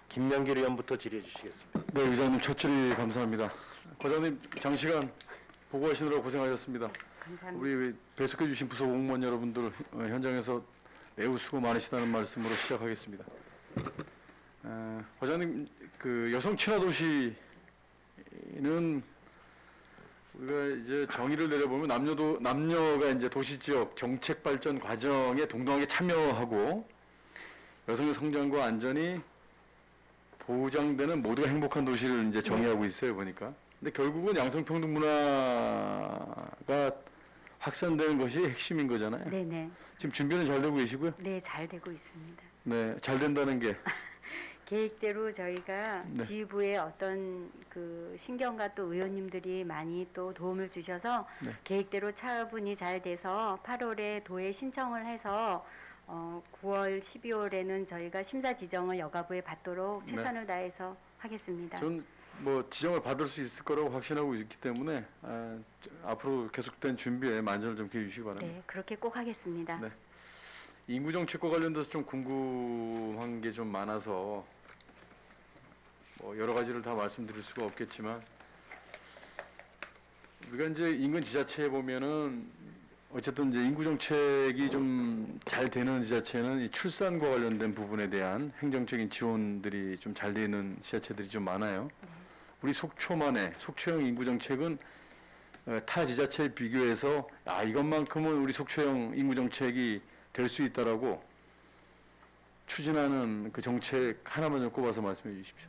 김명길 의원부터 질의해 주시겠습니다. 네, 의장님 첫 질의 감사합니다. 과장님 장시간 보고하시느라 고생하셨습니다. 감사합니다. 우리 배석해 주신 부서 공무원 여러분들 현장에서 매우 수고 많으시다는 말씀으로 시작하겠습니다. 과장님 그 여성 친화 도시는 우리가 이제 정의를 내려보면 남녀가 이제 도시 지역 정책 발전 과정에 동등하게 참여하고 여성의 성장과 안전이 보장되는 모두가 행복한 도시를 이제 정의하고 있어요, 보니까. 근데 결국은 양성평등 문화가 확산되는 것이 핵심인 거잖아요. 네네. 지금 준비는 잘 되고 계시고요. 네, 잘 되고 있습니다. 네, 잘 된다는 게 계획대로 저희가 네. 지휘부의 어떤 그 신경과 또 의원님들이 많이 또 도움을 주셔서 네. 계획대로 차분히 잘 돼서 8월에 도에 신청을 해서 9월, 12월에는 저희가 심사 지정을 여가부에 받도록 네. 최선을 다해서 하겠습니다. 전 뭐 지정을 받을 수 있을 거라고 확신하고 있기 때문에 앞으로 계속된 준비에 만전을 좀 기해 주시기 바랍니다. 네, 그렇게 꼭 하겠습니다. 네. 인구 정책과 관련돼서 좀 궁금한 게 좀 많아서 뭐 여러 가지를 다 말씀드릴 수가 없겠지만 우리가 이제 인근 지자체에 보면은 어쨌든 이제 인구 정책이 좀 잘 되는 지자체는 이 출산과 관련된 부분에 대한 행정적인 지원들이 좀 잘 되는 지자체들이 좀 많아요. 우리 속초만의 속초형 인구 정책은 타 지자체에 비교해서 이것만큼은 우리 속초형 인구 정책이 될 수 있다라고 추진하는 그 정책 하나만 좀 꼽아서 말씀해 주십시오.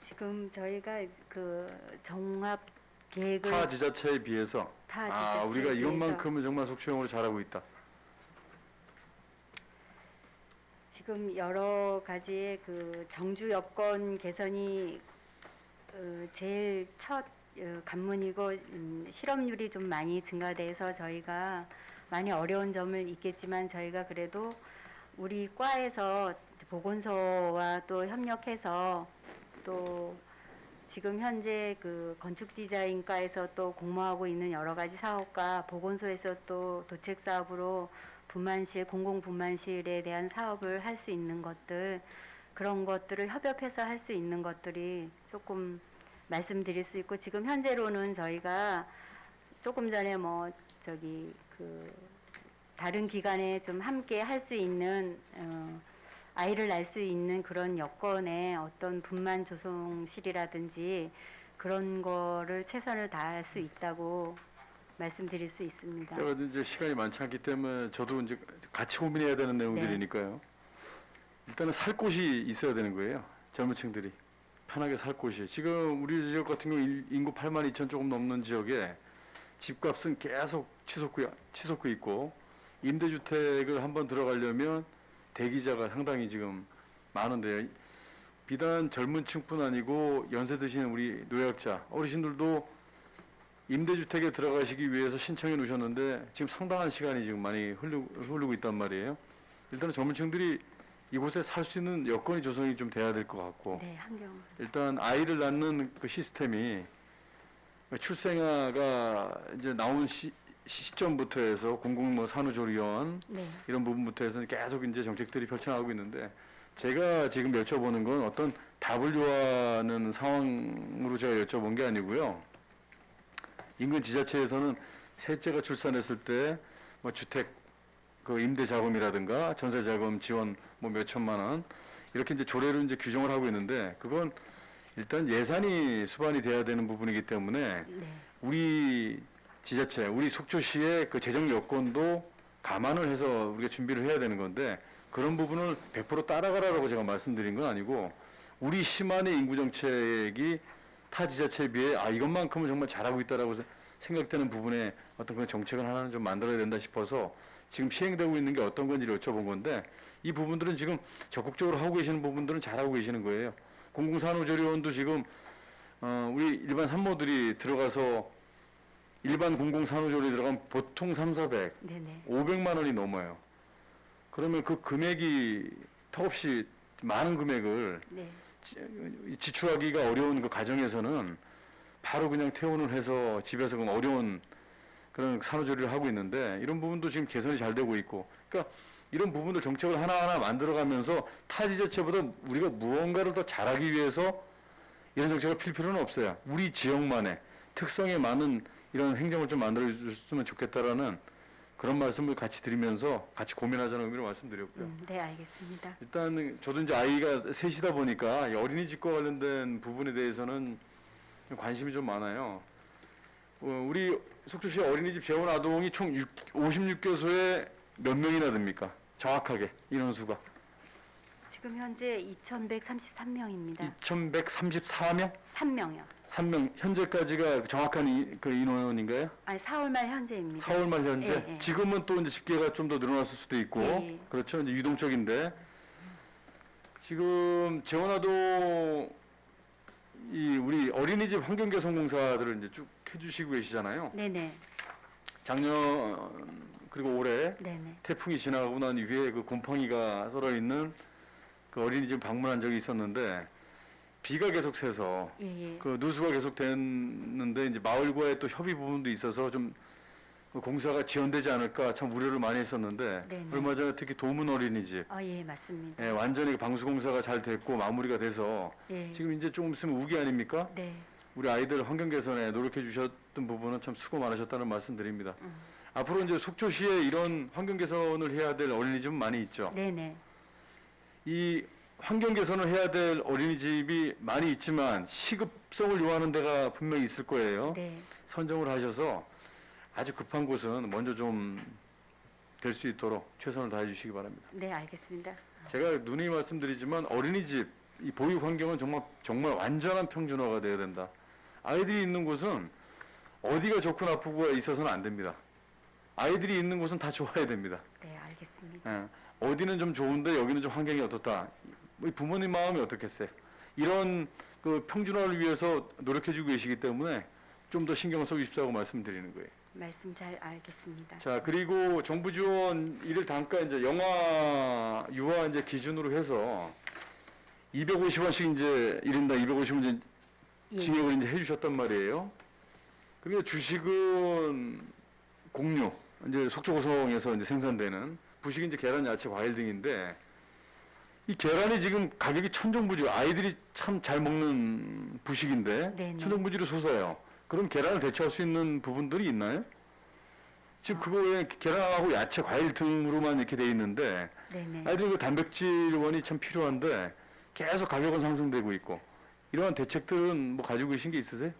지금 저희가 그 종합 계획을 타 지자체에 비해서 타 지자체에 우리가 비해서 이것만큼은 정말 속초형으로 잘하고 있다. 지금 여러 가지의 그 정주 여건 개선이 제일 첫 관문이고 실업률이 좀 많이 증가돼서 저희가 많이 어려운 점을 있겠지만 저희가 그래도 우리 과에서 보건소와 또 협력해서 또 지금 현재 그 건축 디자인과에서 또 공모하고 있는 여러 가지 사업과 보건소에서 또 도책 사업으로 분만실, 공공 분만실에 대한 사업을 할 수 있는 것들, 그런 것들을 협업해서 할 수 있는 것들이 조금 말씀드릴 수 있고, 지금 현재로는 저희가 조금 전에 다른 기관에 좀 함께 할 수 있는 아이를 낳을 수 있는 그런 여건에 어떤 분만 조성실이라든지 그런 거를 최선을 다할 수 있다고 말씀드릴 수 있습니다. 제가 이제 시간이 많지 않기 때문에 저도 이제 같이 고민해야 되는 내용들이니까요. 일단은 살 곳이 있어야 되는 거예요. 젊은 층들이 편하게 살 곳이. 지금 우리 지역 같은 경우 인구 8만 2천 조금 넘는 지역에 집값은 계속 치솟고 있고 임대주택을 한번 들어가려면 대기자가 상당히 지금 많은데 비단 젊은 층뿐 아니고 연세 드시는 우리 노약자, 어르신들도 임대주택에 들어가시기 위해서 신청해 놓으셨는데 지금 상당한 시간이 지금 많이 흐르고 있단 말이에요. 일단은 젊은 층들이 이곳에 살 수 있는 여건이 조성이 좀 돼야 될 것 같고 네, 환경. 일단 아이를 낳는 그 시스템이 출생아가 이제 나온 시점부터 해서 공공 뭐 산후조리원 네. 이런 부분부터 해서 계속 이제 정책들이 펼쳐나가고 있는데 제가 지금 여쭤보는 건 어떤 답을 요하는 상황으로 제가 여쭤본 게 아니고요. 인근 지자체에서는 셋째가 출산했을 때 뭐 주택 그 임대 자금이라든가 전세 자금 지원 뭐 몇 천만 원 이렇게 이제 조례로 이제 규정을 하고 있는데 그건 일단 예산이 수반이 돼야 되는 부분이기 때문에 네. 우리 지자체, 우리 속초시의 그 재정 여건도 감안을 해서 우리가 준비를 해야 되는 건데 그런 부분을 100% 따라가라고 제가 말씀드린 건 아니고 우리 시만의 인구 정책이 타 지자체에 비해 이것만큼은 정말 잘하고 있다라고 생각되는 부분에 어떤 그런 정책을 하나는 좀 만들어야 된다 싶어서 지금 시행되고 있는 게 어떤 건지를 여쭤본 건데 이 부분들은 지금 적극적으로 하고 계시는 부분들은 잘하고 계시는 거예요. 공공산후조리원도 지금 우리 일반 산모들이 들어가서 일반 공공산후조리 들어가면 보통 300, 네네. 500만 원이 넘어요. 그러면 그 금액이 턱없이 많은 금액을 네. 지출하기가 어려운 그 가정에서는 바로 그냥 퇴원을 해서 집에서 그럼 어려운 그런 산후조리를 하고 있는데 이런 부분도 지금 개선이 잘 되고 있고 그러니까 이런 부분들 정책을 하나하나 만들어가면서 타 지자체보다 우리가 무언가를 더 잘하기 위해서 이런 정책을 필 필요는 없어요. 우리 지역만의 특성에 맞는 이런 행정을 좀 만들어줬으면 좋겠다라는 그런 말씀을 같이 드리면서 같이 고민하자는 의미로 말씀드렸고요. 네, 알겠습니다. 일단 저도 이제 아이가 셋이다 보니까 이 어린이집과 관련된 부분에 대해서는 관심이 좀 많아요. 우리 속초시 어린이집 재원 아동이 총 56개소에 몇 명이나 됩니까? 정확하게 인원수가 지금 현재 2,133명입니다. 2,134명? 3명이요. 3명 현재까지가 정확한 그 인원인가요? 아니, 4월 말 현재입니다. 4월 말 현재 예, 예. 지금은 또 이제 집계가 좀 더 늘어났을 수도 있고 예. 그렇죠 이제 유동적인데 지금 재원아동 이 우리 어린이집 환경개선공사들을 이제 쭉 해주시고 계시잖아요. 네네. 작년 그리고 올해 네네. 태풍이 지나가고 난 이후에 그 곰팡이가 썰어 있는 그 어린이집 방문한 적이 있었는데 비가 계속 새서 예, 예. 그 누수가 계속 됐는데 이제 마을과의 또 협의 부분도 있어서 좀그 공사가 지연되지 않을까 참 우려를 많이 했었는데 네네. 얼마 전에 특히 도문 어린이집 예, 맞습니다. 예, 완전히 방수 공사가 잘 됐고 마무리가 돼서 예. 지금 이제 조금 있으면 우기 아닙니까? 네. 우리 아이들 환경 개선에 노력해 주셨던 부분은 참 수고 많으셨다는 말씀 드립니다. 앞으로 이제 속초시에 이런 환경 개선을 해야 될 어린이집은 많이 있죠. 네네. 이 환경 개선을 해야 될 어린이집이 많이 있지만 시급성을 요하는 데가 분명히 있을 거예요. 네. 선정을 하셔서 아주 급한 곳은 먼저 좀 될 수 있도록 최선을 다해 주시기 바랍니다. 네, 알겠습니다. 제가 누누이 말씀드리지만 어린이집 이 보육 환경은 정말 완전한 평준화가 돼야 된다. 아이들이 있는 곳은 어디가 좋고 나쁘고가 있어서는 안 됩니다. 아이들이 있는 곳은 다 좋아야 됩니다. 네, 알겠습니다. 예, 어디는 좀 좋은데 여기는 좀 환경이 어떻다. 우리 부모님 마음이 어떻겠어요? 이런 그 평준화를 위해서 노력해주고 계시기 때문에 좀 더 신경을 써주십사고 말씀드리는 거예요. 말씀 잘 알겠습니다. 자, 그리고 정부 지원 일일 단가 이제 영아 유아 이제 기준으로 해서 250원씩 이제 1인당 250원 이제 예. 징역을 이제 해주셨단 말이에요. 그리고 주식은 곡류 이제 속초고성에서 이제 생산되는 부식이 이제 계란, 야채, 과일 등인데 이 계란이 지금 가격이 천정부지 아이들이 참 잘 먹는 부식인데 네네. 천정부지로 솟아요. 그럼 계란을 대체할 수 있는 부분들이 있나요? 지금 그거에 계란하고 야채, 과일 등으로만 이렇게 돼 있는데 네네. 아이들 그 단백질원이 참 필요한데 계속 가격은 상승되고 있고 이러한 대책들은 뭐 가지고 계신 게 있으세요?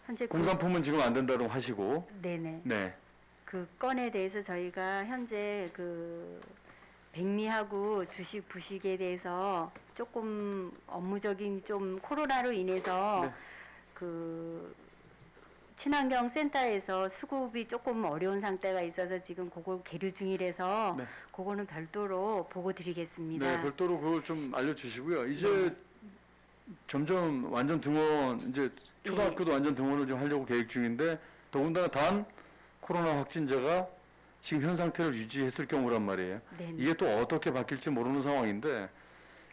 현재 공산품은 지금 안 된다고 하시고 네네. 네. 그 건에 대해서 저희가 현재 그 백미하고 주식 부식에 대해서 조금 업무적인 좀 코로나로 인해서 네. 그 친환경 센터에서 수급이 조금 어려운 상태가 있어서 지금 그걸 계류 중이라서 네. 그거는 별도로 보고 드리겠습니다. 네, 별도로 그걸 좀 알려주시고요. 이제 점점 완전 등원, 이제 초등학교도 완전 등원을 좀 하려고 계획 중인데 더군다나 단 코로나 확진자가 지금 현 상태를 유지했을 경우란 말이에요. 네. 이게 또 어떻게 바뀔지 모르는 상황인데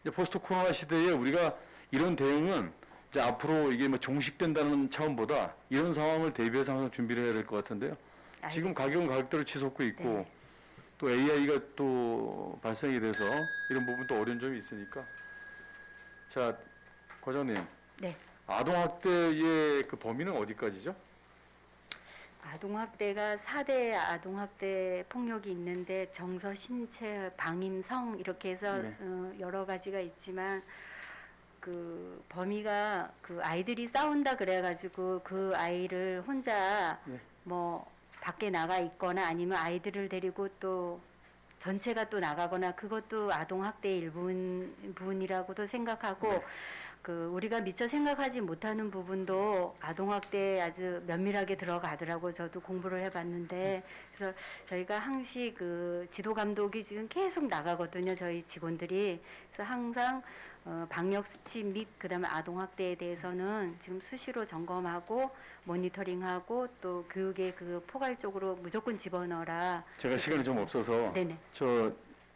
이제 포스트 코로나 시대에 우리가 이런 대응은 이제 앞으로 이게 뭐 종식된다는 차원보다 이런 상황을 대비해서 항상 준비를 해야 될 것 같은데요. 지금 알겠습니다. 가격은 가격대로 치솟고 있고 네. 또 AI가 또 발생이 돼서 이런 부분도 어려운 점이 있으니까 자 과장님 네. 아동학대의 그 범위는 어디까지죠? 아동학대가 4대 아동학대 폭력이 있는데 정서, 신체, 방임, 성 이렇게 해서 네. 여러 가지가 있지만 그 범위가 그 아이들이 싸운다 그래가지고 그 아이를 혼자 네. 뭐 밖에 나가 있거나 아니면 아이들을 데리고 또 전체가 또 나가거나 그것도 아동학대의 일부분이라고도 생각하고 네. 그 우리가 미처 생각하지 못하는 부분도 아동학대에 아주 면밀하게 들어가더라고. 저도 공부를 해봤는데 그래서 저희가 항시 그 지도 감독이 지금 계속 나가거든요. 저희 직원들이 그래서 항상 방역 수치 및 그다음에 아동학대에 대해서는 지금 수시로 점검하고 모니터링하고 또 교육에 그 포괄적으로 무조건 집어넣어라. 제가 시간이 좀 없어서 네네. 저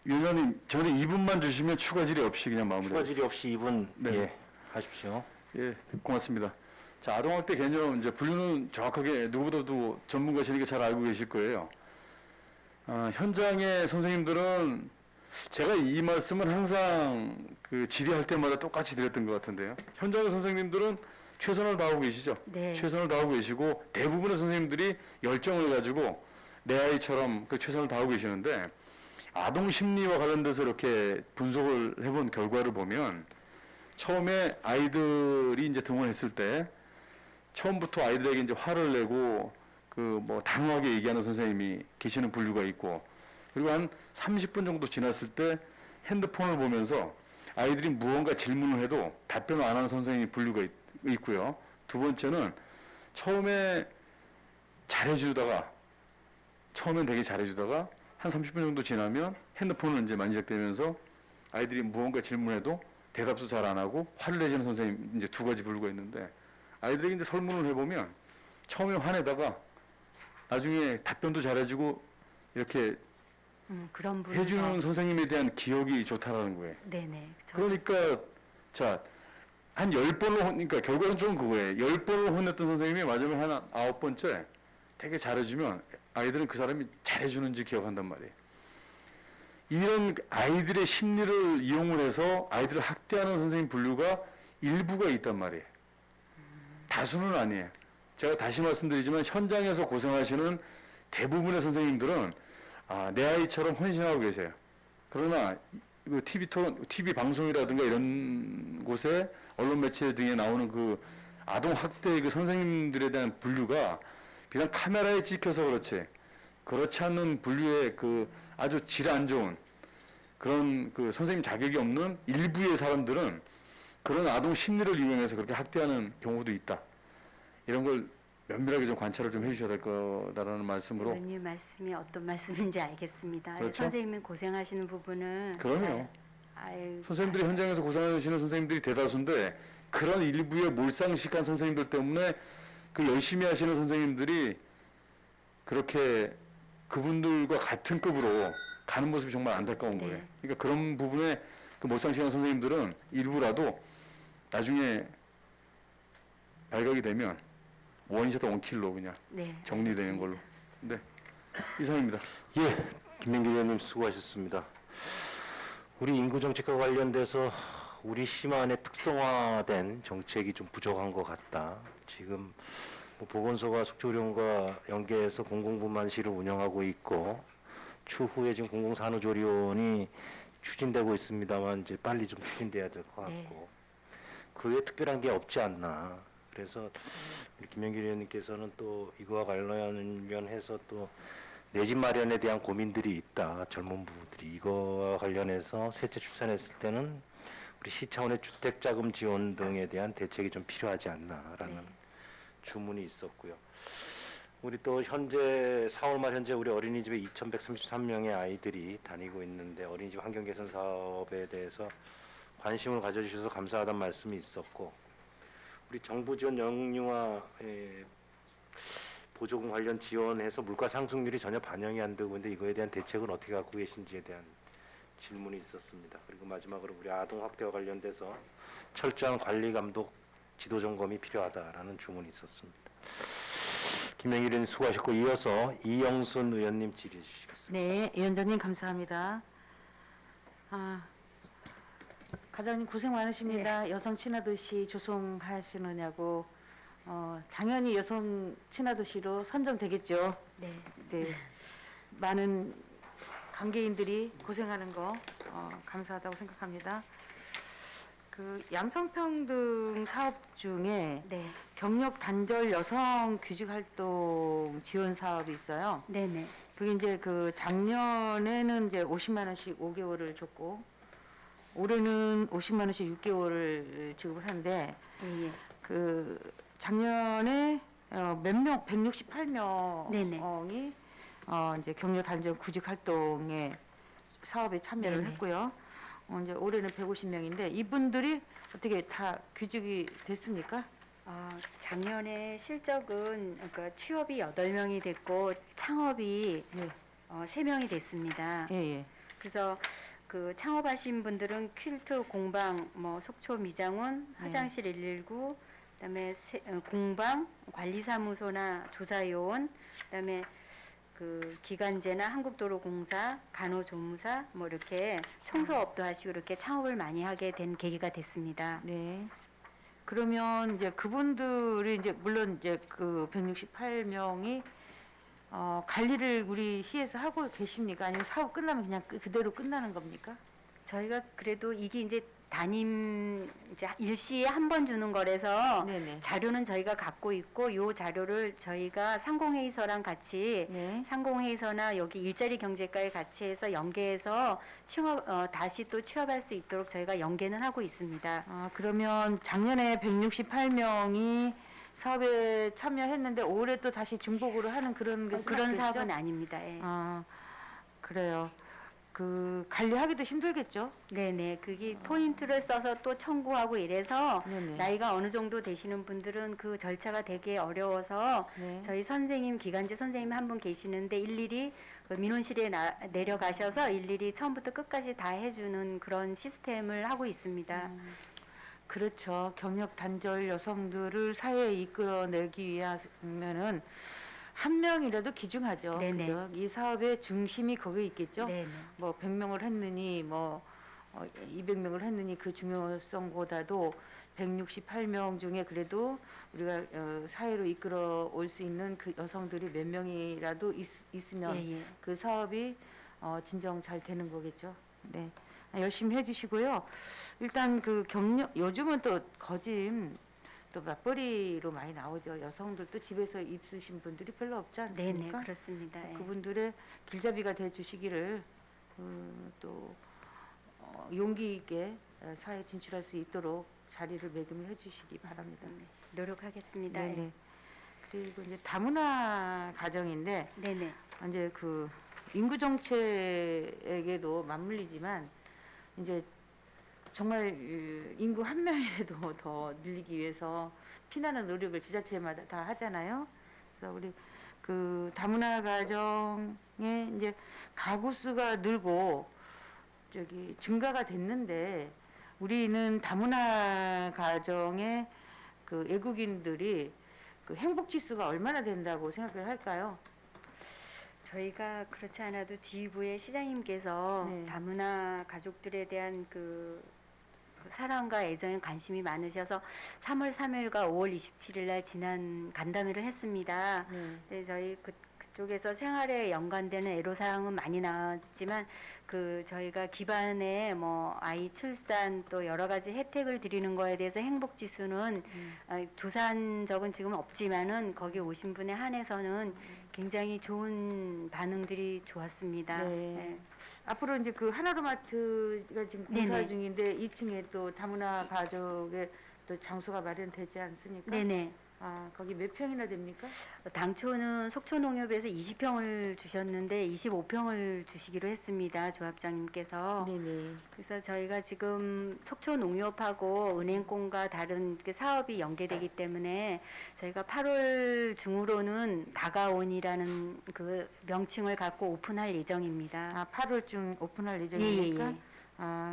위원장님 저는 2분만 주시면 추가 질의 없이 그냥 마무리. 추가 질의 없이 2분 네. 예, 하십시오. 예, 고맙습니다. 자, 아동학대 개념 이제 분류는 정확하게 누구보다도 전문가시니까 잘 알고 계실 거예요. 현장의 선생님들은 제가 이 말씀은 항상 그 질의할 때마다 똑같이 드렸던 것 같은데요. 현장의 선생님들은 최선을 다하고 계시죠. 네. 최선을 다하고 계시고 대부분의 선생님들이 열정을 가지고 내 아이처럼 그 최선을 다하고 계시는데 아동 심리와 관련돼서 이렇게 분석을 해본 결과를 보면 처음에 아이들이 이제 등원했을 때 처음부터 아이들에게 이제 화를 내고 그 뭐 단호하게 얘기하는 선생님이 계시는 분류가 있고 그리고 한 30분 정도 지났을 때 핸드폰을 보면서 아이들이 무언가 질문을 해도 답변을 안 하는 선생님이 분류가 있고요. 두 번째는 처음에 처음엔 되게 잘해주다가 한 30분 정도 지나면 핸드폰을 이제 만지작대면서 아이들이 무언가 질문해도 대답도 잘 안 하고 화를 내시는 선생님 이제 두 가지 분류가 있는데 아이들에게 이제 설문을 해보면 처음에 화내다가 나중에 답변도 잘해주고 이렇게 그런 분을 해주는 선생님에 대한 기억이 좋다라는 거예요. 네네. 그러니까 자 한 10번을 그러니까 결과는 좀 그거예요. 10번을 혼냈던 선생님이 마지막에 한 9번째 되게 잘해주면 아이들은 그 사람이 잘해주는지 기억한단 말이에요. 이런 아이들의 심리를 이용을 해서 아이들을 학대하는 선생님 분류가 일부가 있단 말이에요. 다수는 아니에요. 제가 다시 말씀드리지만 현장에서 고생하시는 대부분의 선생님들은 내 아이처럼 헌신하고 계세요. 그러나 그 TV 방송이라든가 이런 곳에 언론 매체 등에 나오는 그 아동 학대의 그 선생님들에 대한 분류가 그냥 카메라에 찍혀서 그렇지 않는 분류의 그 아주 질 안 좋은 그런 그 선생님 자격이 없는 일부의 사람들은 그런 아동 심리를 이용해서 그렇게 학대하는 경우도 있다. 이런 걸 면밀하게 좀 관찰을 좀 해주셔야 될 거다라는 말씀으로. 의원님 말씀이 어떤 말씀인지 알겠습니다. 그렇죠? 선생님이 고생하시는 부분은 그럼요. 잘 선생님들이 현장에서 고생하시는 선생님들이 대다수인데 그런 일부의 몰상식한 선생님들 때문에 그 열심히 하시는 선생님들이 그렇게 그분들과 같은 급으로 가는 모습이 정말 안타까운 네. 거예요. 그러니까 그런 부분에 그 몰상식한 선생님들은 일부라도 나중에 발각이 되면 원샷 원킬로 그냥 네, 정리되는 걸로. 네, 이상입니다. 예, 김민기 의원님 수고하셨습니다. 우리 인구정책과 관련돼서 우리 심안에 특성화된 정책이 좀 부족한 것 같다. 지금 뭐 보건소가 속초병원과 연계해서 공공분만실을 운영하고 있고 추후에 지금 공공산후조리원이 추진되고 있습니다만 이제 빨리 좀 추진돼야 될 것 같고 네. 그 외에 특별한 게 없지 않나. 그래서 우리 김영길 의원님께서는 또 이거와 관련해서 또 내 집 마련에 대한 고민들이 있다. 젊은 부부들이 이거와 관련해서 셋째 출산했을 때는 우리 시 차원의 주택자금 지원 등에 대한 대책이 좀 필요하지 않나라는 네. 주문이 있었고요. 우리 또 현재 4월 말 현재 우리 어린이집에 2,133명의 아이들이 다니고 있는데 어린이집 환경 개선 사업에 대해서 관심을 가져주셔서 감사하다는 말씀이 있었고 우리 정부 지원 영유아 보조금 관련 지원해서 물가 상승률이 전혀 반영이 안 되고 있는데 이거에 대한 대책은 어떻게 갖고 계신지에 대한 질문이 있었습니다. 그리고 마지막으로 우리 아동 학대와 관련돼서 철저한 관리 감독 지도 점검이 필요하다라는 주문이 있었습니다. 김영일 의원님 수고하셨고 이어서 이영순 의원님 질의 주시겠습니다. 네, 위원장님 감사합니다. 과장님 고생 많으십니다. 여성 친화도시 조성하시느냐고 당연히 여성 친화도시로 선정되겠죠. 네. 네, 많은 관계인들이 고생하는 거 감사하다고 생각합니다. 그 양성평등 사업 중에 네. 경력 단절 여성 귀직 활동 지원 사업이 있어요. 네네. 그게 이제 그 작년에는 이제 50만 원씩 5개월을 줬고 올해는 50만 원씩 6개월을 지급을 하는데 예. 그 작년에 몇 명, 168명이 네네. 이제 경력 단절 구직 활동에 사업에 참여를 네네. 했고요. 이제 올해는 150명인데 이분들이 어떻게 다 귀직이 됐습니까? 작년에 실적은 그러니까 취업이 8명이 됐고 창업이 네. 3명이 됐습니다. 예, 예. 그래서 그 창업하신 분들은 퀼트 공방, 뭐 속초 미장원, 화장실 119, 그다음에 공방, 관리사무소나 조사요원, 그다음에 그 기간제나 한국도로공사, 간호조무사 뭐 이렇게 청소업도 하시고 이렇게 창업을 많이 하게 된 계기가 됐습니다. 네. 그러면 이제 그분들이 이제 물론 이제 그 168명이 관리를 우리 시에서 하고 계십니까? 아니면 사업 끝나면 그냥 그대로 끝나는 겁니까? 저희가 그래도 이게 이제 담임 이제 일시에 한 번 주는 거라서 네네. 자료는 저희가 갖고 있고 요 자료를 저희가 상공회의서랑 같이 네. 상공회의서나 여기 일자리 경제과에 같이 해서 연계해서 다시 또 취업할 수 있도록 저희가 연계는 하고 있습니다. 그러면 작년에 168명이 사업에 참여했는데 올해 또 다시 중복으로 하는 그런 게 그런 생각되죠? 사업은 아닙니다. 예. 그래요. 그 관리하기도 힘들겠죠? 네네. 그게 포인트를 써서 또 청구하고 이래서 네네. 나이가 어느 정도 되시는 분들은 그 절차가 되게 어려워서 네. 저희 선생님, 기간제 선생님 한 분 계시는데 일일이 그 민원실에 내려가셔서 일일이 처음부터 끝까지 다 해주는 그런 시스템을 하고 있습니다. 그렇죠. 경력 단절 여성들을 사회에 이끌어내기 위하면은 한 명이라도 기중하죠. 네네. 그죠? 이 사업의 중심이 거기에 있겠죠. 네네. 뭐 100명을 했느니 뭐 200명을 했느니 그 중요성보다도 168명 중에 그래도 우리가 사회로 이끌어 올 수 있는 그 여성들이 몇 명이라도 있으면 예, 예. 그 사업이 진정 잘 되는 거겠죠. 네. 열심히 해주시고요. 일단 그 경력 요즘은 또 거짐 또 맞벌이로 많이 나오죠. 여성들도 집에서 있으신 분들이 별로 없지 네네. 않습니까? 그렇습니다. 예. 그분들의 길잡이가 돼 주시기를 또 용기 있게 사회에 진출할 수 있도록 자리를 매김을 해주시기 바랍니다. 노력하겠습니다. 네네. 그리고 이제 다문화 가정인데 네네. 이제 그 인구 정책에게도 맞물리지만 이제 정말 인구 한 명이라도 더 늘리기 위해서 피나는 노력을 지자체마다 다 하잖아요. 그래서 우리 그 다문화 가정에 이제 가구 수가 늘고 저기 증가가 됐는데 우리는 다문화 가정의 그 외국인들이 그 행복 지수가 얼마나 된다고 생각을 할까요? 저희가 그렇지 않아도 지휘부의 시장님께서 네. 다문화 가족들에 대한 그 사랑과 애정에 관심이 많으셔서 3월 3일과 5월 27일 날 지난 간담회를 했습니다. 네. 네, 저희 그쪽에서 생활에 연관되는 애로사항은 많이 나왔지만 그 저희가 기반에 뭐 아이 출산 또 여러 가지 혜택을 드리는 거에 대해서 행복 지수는 조사한 적은 지금 없지만은 거기 오신 분에 한해서는 굉장히 좋은 반응들이 좋았습니다. 네. 네. 앞으로 이제 그 하나로마트가 지금 공사 네네. 중인데 2층에 또 다문화 가족의 또 장소가 마련되지 않습니까? 네네. 거기 몇 평이나 됩니까? 당초는 속초농협에서 20평을 주셨는데 25평을 주시기로 했습니다. 조합장님께서. 네네. 그래서 저희가 지금 속초농협하고 은행권과 다른 그 사업이 연계되기 때문에 저희가 8월 중으로는 다가온이라는 그 명칭을 갖고 오픈할 예정입니다. 8월쯤 오픈할 예정입니까? 예.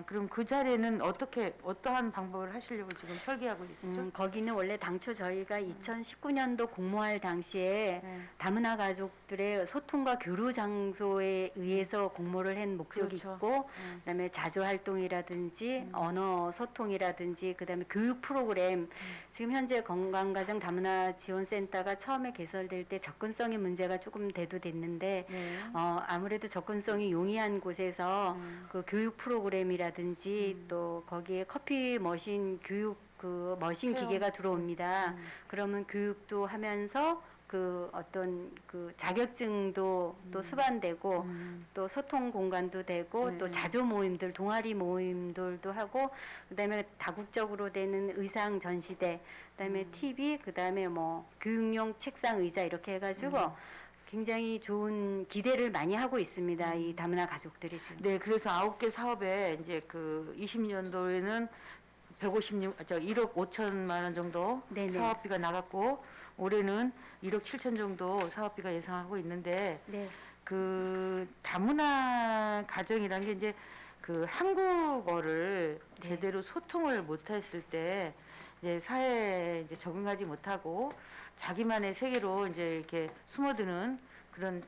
그럼 그 자리에는 어떠한 방법을 하시려고 지금 설계하고 있죠? 거기는 원래 당초 저희가 2019년도 공모할 당시에 네. 다문화 가족들의 소통과 교류 장소에 의해서 공모를 한 목적이 그렇죠. 있고 음. 그다음에 자조 활동이라든지 언어 소통이라든지 그다음에 교육 프로그램 지금 현재 건강가정 다문화 지원센터가 처음에 개설될 때 접근성의 문제가 조금 대두됐는데 네. 아무래도 접근성이 용이한 곳에서 그 교육 프로그램이라든지 또 거기에 커피 머신 교육 그 머신 체험. 기계가 들어옵니다. 그러면 교육도 하면서 그 어떤 그 자격증도 또 수반되고 또 소통 공간도 되고 또 자조 모임들 동아리 모임들도 하고 그다음에 다국적으로 되는 의상 전시대 그다음에 TV 그다음에 뭐 교육용 책상 의자 이렇게 해가지고 굉장히 좋은 기대를 많이 하고 있습니다. 이 다문화 가족들이 지금. 네, 그래서 9개 사업에 이제 그 20년도에는 1억 5천만 원 정도 네네. 사업비가 나갔고 올해는 1억 7천 정도 사업비가 예상하고 있는데 네. 그 다문화 가정이란 게 이제 그 한국어를 네. 제대로 소통을 못했을 때 이제 사회에 이제 적응하지 못하고 자기만의 세계로 이제 이렇게 숨어드는 그런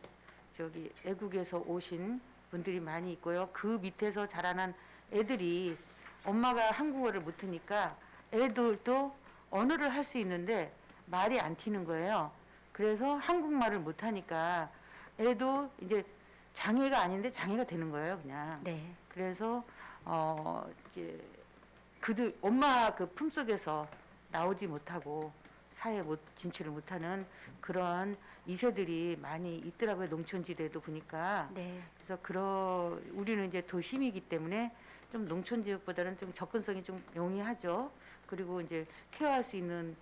저기 외국에서 오신 분들이 많이 있고요. 그 밑에서 자라난 애들이 엄마가 한국어를 못하니까 애들도 언어를 할 수 있는데 말이 안 튀는 거예요. 그래서 한국말을 못하니까 애도 이제 장애가 아닌데 장애가 되는 거예요, 그냥. 네. 그래서 이제 그들 엄마 그 품속에서 나오지 못하고 사회에 진출을 못하는 그런 2세들이 많이 있더라고요. 농촌지대도 보니까. 네. 그래서 우리는 이제 도심이기 때문에 좀 농촌 지역보다는 좀 접근성이 좀 용이하죠. 그리고 이제 케어할 수 있는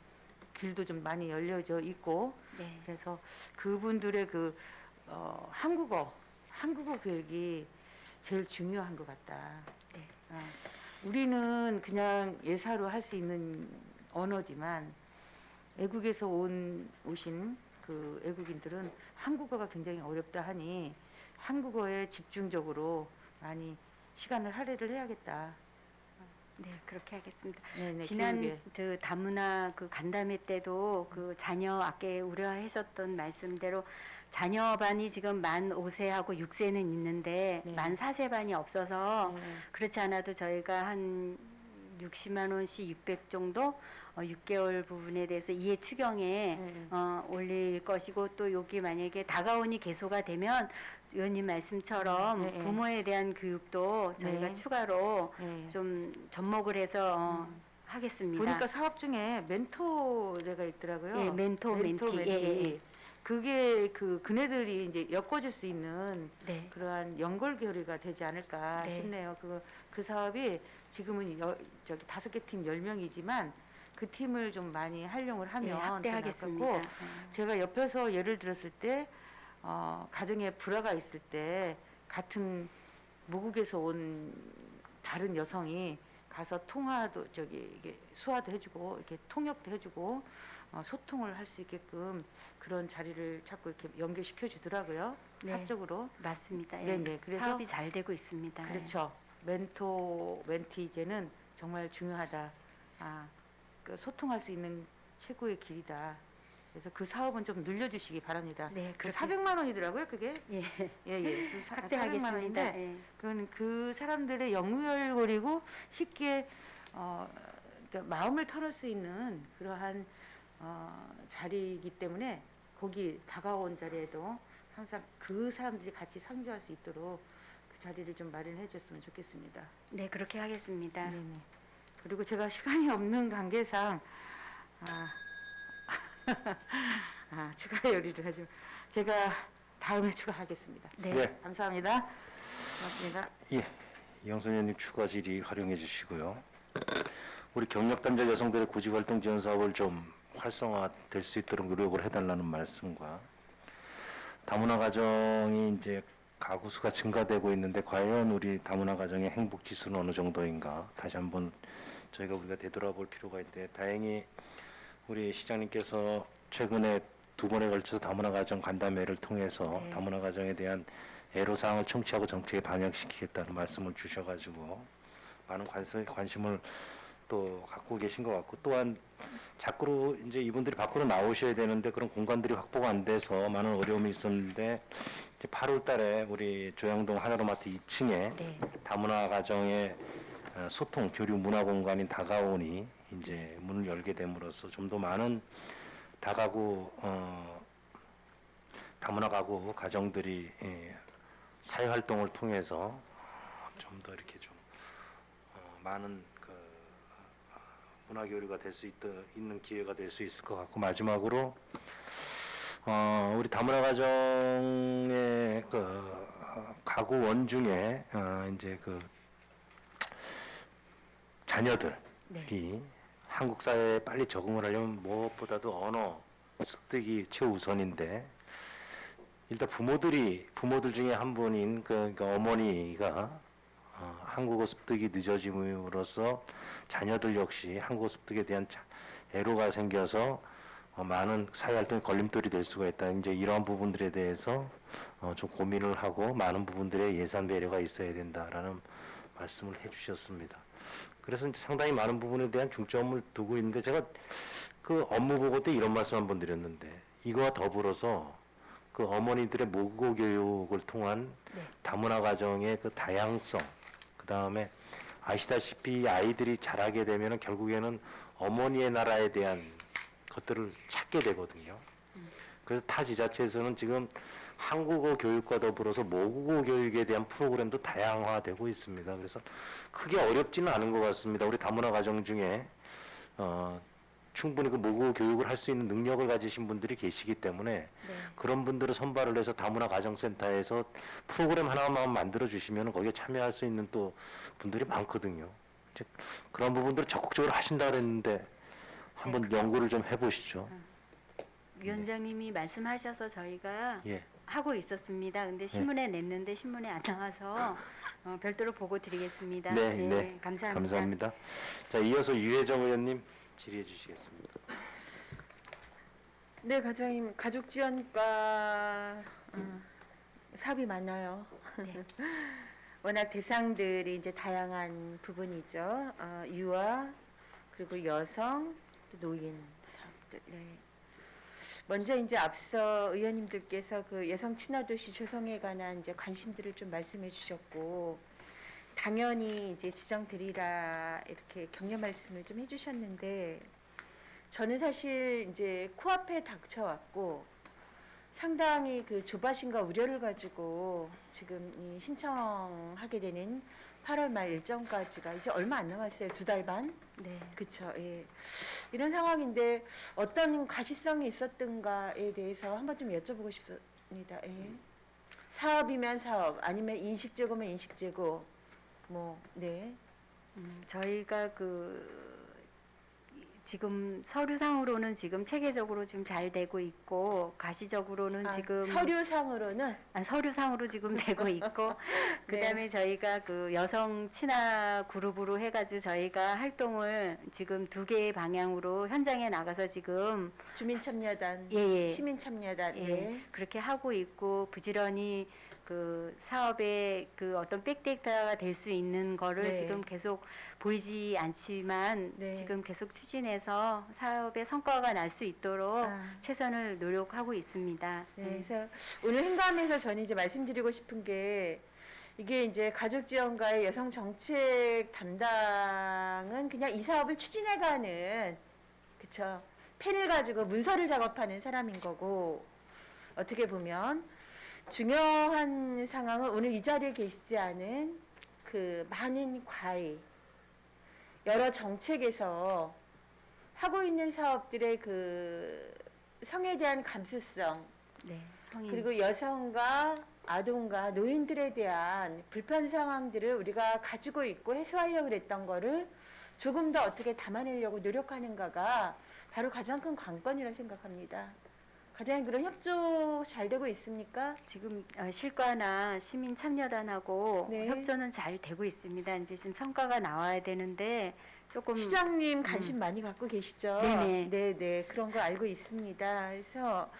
길도 좀 많이 열려져 있고. 네. 그래서 그분들의 그 한국어 교육이 제일 중요한 것 같다. 네. 우리는 그냥 예사로 할 수 있는 언어지만 외국에서 오신 그 외국인들은 한국어가 굉장히 어렵다 하니 한국어에 집중적으로 많이 시간을 할애를 해야겠다. 네, 그렇게 하겠습니다. 네네, 지난 교육에. 그 다문화 그 간담회 때도 그 자녀 아까 우려하셨던 말씀대로 자녀 반이 지금 만 5세하고 6세는 있는데 네. 만 4세 반이 없어서 네. 그렇지 않아도 저희가 한 60만 원씩 600 정도 6개월 부분에 대해서 이해 추경에 네. 올릴 것이고 또 여기 만약에 다가오니 개소가 되면 의원님 말씀처럼 네, 네. 부모에 대한 교육도 저희가 네. 추가로 네. 좀 접목을 해서 하겠습니다. 보니까 사업 중에 멘토제가 있더라고요. 예, 멘토, 멘티. 예, 예. 그게 그네들이 이제 엮어줄 수 있는 네. 그러한 연결고리가 되지 않을까 네. 싶네요. 그 사업이 지금은 저기 5개 팀 10명이지만 그 팀을 좀 많이 활용을 네, 하면 더 확대하겠습니다. 낫겠고, 제가 옆에서 예를 들었을 때 가정에 불화가 있을 때 같은 모국에서 온 다른 여성이 가서 통화도 이게 수화도 해주고 이렇게 통역도 해주고 소통을 할 수 있게끔 그런 자리를 자꾸 이렇게 연결시켜 주더라고요. 네. 사적으로. 맞습니다. 예. 네네, 그래서- 사업이 잘 되고 있습니다. 예. 그렇죠. 멘티제는 정말 중요하다. 그 소통할 수 있는 최고의 길이다. 그래서 그 사업은 좀 늘려주시기 바랍니다. 네, 그 그렇게 400만 원이더라고요, 그게. 예. 예. 그 400만 확대하겠습니다. 원인데 예. 그건 그 사람들의 연결고리고 쉽게 그러니까 마음을 털을 수 있는 그러한 자리이기 때문에 거기 다가온 자리에도 항상 그 사람들이 같이 상주할 수 있도록 그 자리를 좀 마련해 줬으면 좋겠습니다. 네, 그렇게 하겠습니다. 네네. 그리고 제가 시간이 없는 관계상 추가 요리를 하지만 제가 다음에 추가하겠습니다. 네. 네. 감사합니다. 고맙습니다. 예, 이영선 의원님 추가 질의 활용해 주시고요. 우리 경력 단절 여성들의 구직활동 지원 사업을 좀 활성화될 수 있도록 노력을 해달라는 말씀과 다문화 가정이 이제 가구 수가 증가되고 있는데 과연 우리 다문화 가정의 행복 지수는 어느 정도인가 다시 한번 우리가 되돌아볼 필요가 있는데 다행히 우리 시장님께서 최근에 2번에 걸쳐서 다문화 가정 간담회를 통해서 네. 다문화 가정에 대한 애로사항을 청취하고 정책에 반영시키겠다는 말씀을 주셔가지고 많은 관심을 또 갖고 계신 것 같고 또한 자꾸로 이제 이분들이 밖으로 나오셔야 되는데 그런 공간들이 확보가 안 돼서 많은 어려움이 있었는데 이제 8월 달에 우리 조양동 하나로마트 2층에 네. 다문화 가정의 소통, 교류 문화 공간인 다가오니 이제 문을 열게 됨으로써 좀 더 많은 다가구 다문화 가구 가정들이 사회 활동을 통해서 좀 더 이렇게 좀 많은 그 문화 교류가 될 수 있는 기회가 될 수 있을 것 같고 마지막으로 우리 다문화 가정의 그 가구 원 중에 이제 그 자녀들이 네. 한국 사회에 빨리 적응을 하려면 무엇보다도 언어 습득이 최우선인데 일단 부모들 중에 한 분인 그러니까 어머니가 한국어 습득이 늦어짐으로써 자녀들 역시 한국어 습득에 대한 애로가 생겨서 많은 사회활동에 걸림돌이 될 수가 있다. 이제 이러한 부분들에 대해서 좀 고민을 하고 많은 부분들의 예산 배려가 있어야 된다라는 말씀을 해주셨습니다. 그래서 이제 상당히 많은 부분에 대한 중점을 두고 있는데 제가 그 업무 보고 때 이런 말씀 한번 드렸는데 이거와 더불어서 그 어머니들의 모국어 교육을 통한 네. 다문화 가정의 그 다양성 그 다음에 아시다시피 아이들이 자라게 되면은 결국에는 어머니의 나라에 대한 것들을 찾게 되거든요. 그래서 타 지자체에서는 지금 한국어 교육과 더불어서 모국어 교육에 대한 프로그램도 다양화되고 있습니다. 그래서 크게 어렵지는 않은 것 같습니다. 우리 다문화 가정 중에 충분히 그 모국어 교육을 할 수 있는 능력을 가지신 분들이 계시기 때문에 네. 그런 분들을 선발을 해서 다문화 가정센터에서 프로그램 하나만 만들어 주시면 거기에 참여할 수 있는 또 분들이 많거든요. 이제 그런 부분들을 적극적으로 하신다 그랬는데 한번 연구를 좀 해보시죠. 위원장님이 말씀하셔서 저희가 예. 하고 있었습니다. 근데 신문에 냈는데 신문에 안 나와서 별도로 보고 드리겠습니다. 네, 네. 감사합니다. 감사합니다. 자, 이어서 유혜정 의원님 질의해 주시겠습니다. 네, 과장님 가족 지원과 사업이 많아요. 네. 워낙 대상들이 이제 다양한 부분이죠. 유아 그리고 여성 또 노인 사업들. 네. 먼저 이제 앞서 의원님들께서 그 여성 친화도시 조성에 관한 이제 관심들을 좀 말씀해 주셨고 당연히 이제 지정드리라 이렇게 격려 말씀을 좀 해주셨는데 저는 사실 이제 코앞에 닥쳐왔고 상당히 그 조바심과 우려를 가지고 지금 이 신청하게 되는 8월 말 일정까지가 이제 얼마 안 남았어요. 2달 반? 네. 그쵸. 예. 이런 상황인데 어떤 가시성이 있었던가에 대해서 한번 좀 여쭤보고 싶습니다. 예. 사업이면 사업, 아니면 인식제고면 인식제고, 뭐, 네. 저희가 지금 서류상으로는 지금 체계적으로 좀 잘 되고 있고 가시적으로는 지금 서류상으로는 서류상으로 지금 되고 있고 그다음에 저희가 그 여성 친화 그룹으로 해가지고 저희가 활동을 지금 2개의 방향으로 현장에 나가서 지금 주민참여단, 예. 시민참여단, 예, 네. 그렇게 하고 있고 부지런히 그 사업의 그 어떤 백데이터가 될 수 있는 거를 네. 지금 계속 보이지 않지만 네. 지금 계속 추진해서 사업의 성과가 날 수 있도록 최선을 노력하고 있습니다. 네, 그래서 오늘 행감에서 저는 이제 말씀드리고 싶은 게 이게 이제 가족 지원과의 여성 정책 담당은 그냥 이 사업을 추진해가는 그쵸 펜을 가지고 문서를 작업하는 사람인 거고 어떻게 보면 중요한 상황은 오늘 이 자리에 계시지 않은 그 많은 과의 여러 정책에서 하고 있는 사업들의 그 성에 대한 감수성 네, 성인 그리고 여성과 아동과 노인들에 대한 불편 상황들을 우리가 가지고 있고 해소하려고 했던 거를 조금 더 어떻게 담아내려고 노력하는가가 바로 가장 큰 관건이라 생각합니다. 과장님 그런 협조 잘 되고 있습니까? 지금 실과나 시민 참여단하고 네. 협조는 잘 되고 있습니다. 이제 지금 성과가 나와야 되는데 조금 시장님 관심 많이 갖고 계시죠? 네네. 네네. 그런 거 알고 있습니다. 그래서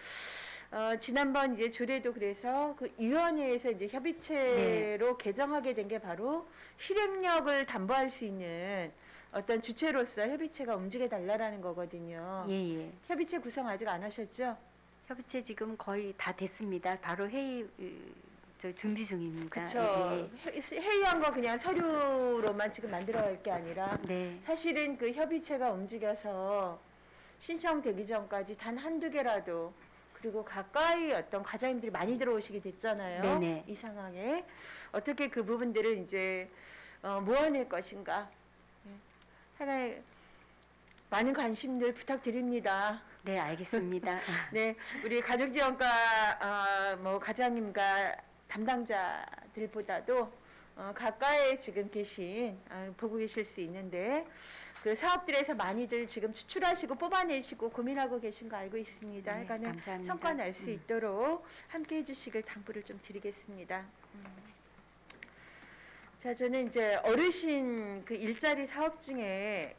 지난번 이제 조례도 그래서 그 위원회에서 이제 협의체로 개정하게 된 게 바로 실행력을 담보할 수 있는 어떤 주체로서 협의체가 움직여 달라라는 거거든요. 예예. 협의체 구성 아직 안 하셨죠? 협의체 지금 거의 다 됐습니다. 바로 회의 저 준비 중입니다. 그렇죠. 회의한 거 그냥 서류로만 지금 만들어갈 게 아니라 네. 사실은 그 협의체가 움직여서 신청되기 전까지 단 한두 개라도 그리고 가까이 어떤 과장님들이 많이 들어오시게 됐잖아요. 네네. 이 상황에 어떻게 그 부분들을 이제 모아낼 것인가. 하여간 많은 관심들 부탁드립니다. 네, 알겠습니다. 네, 우리 가족지원과 뭐 과장님과 담당자들보다도 가까이 지금 계신 보고 계실 수 있는데 그 사업들에서 많이들 지금 추출하시고 뽑아내시고 고민하고 계신 거 알고 있습니다. 네, 하여간은 감사합니다. 성과 날 수 있도록 함께 해주시길 당부를 좀 드리겠습니다. 자, 저는 이제 어르신 그 일자리 사업 중에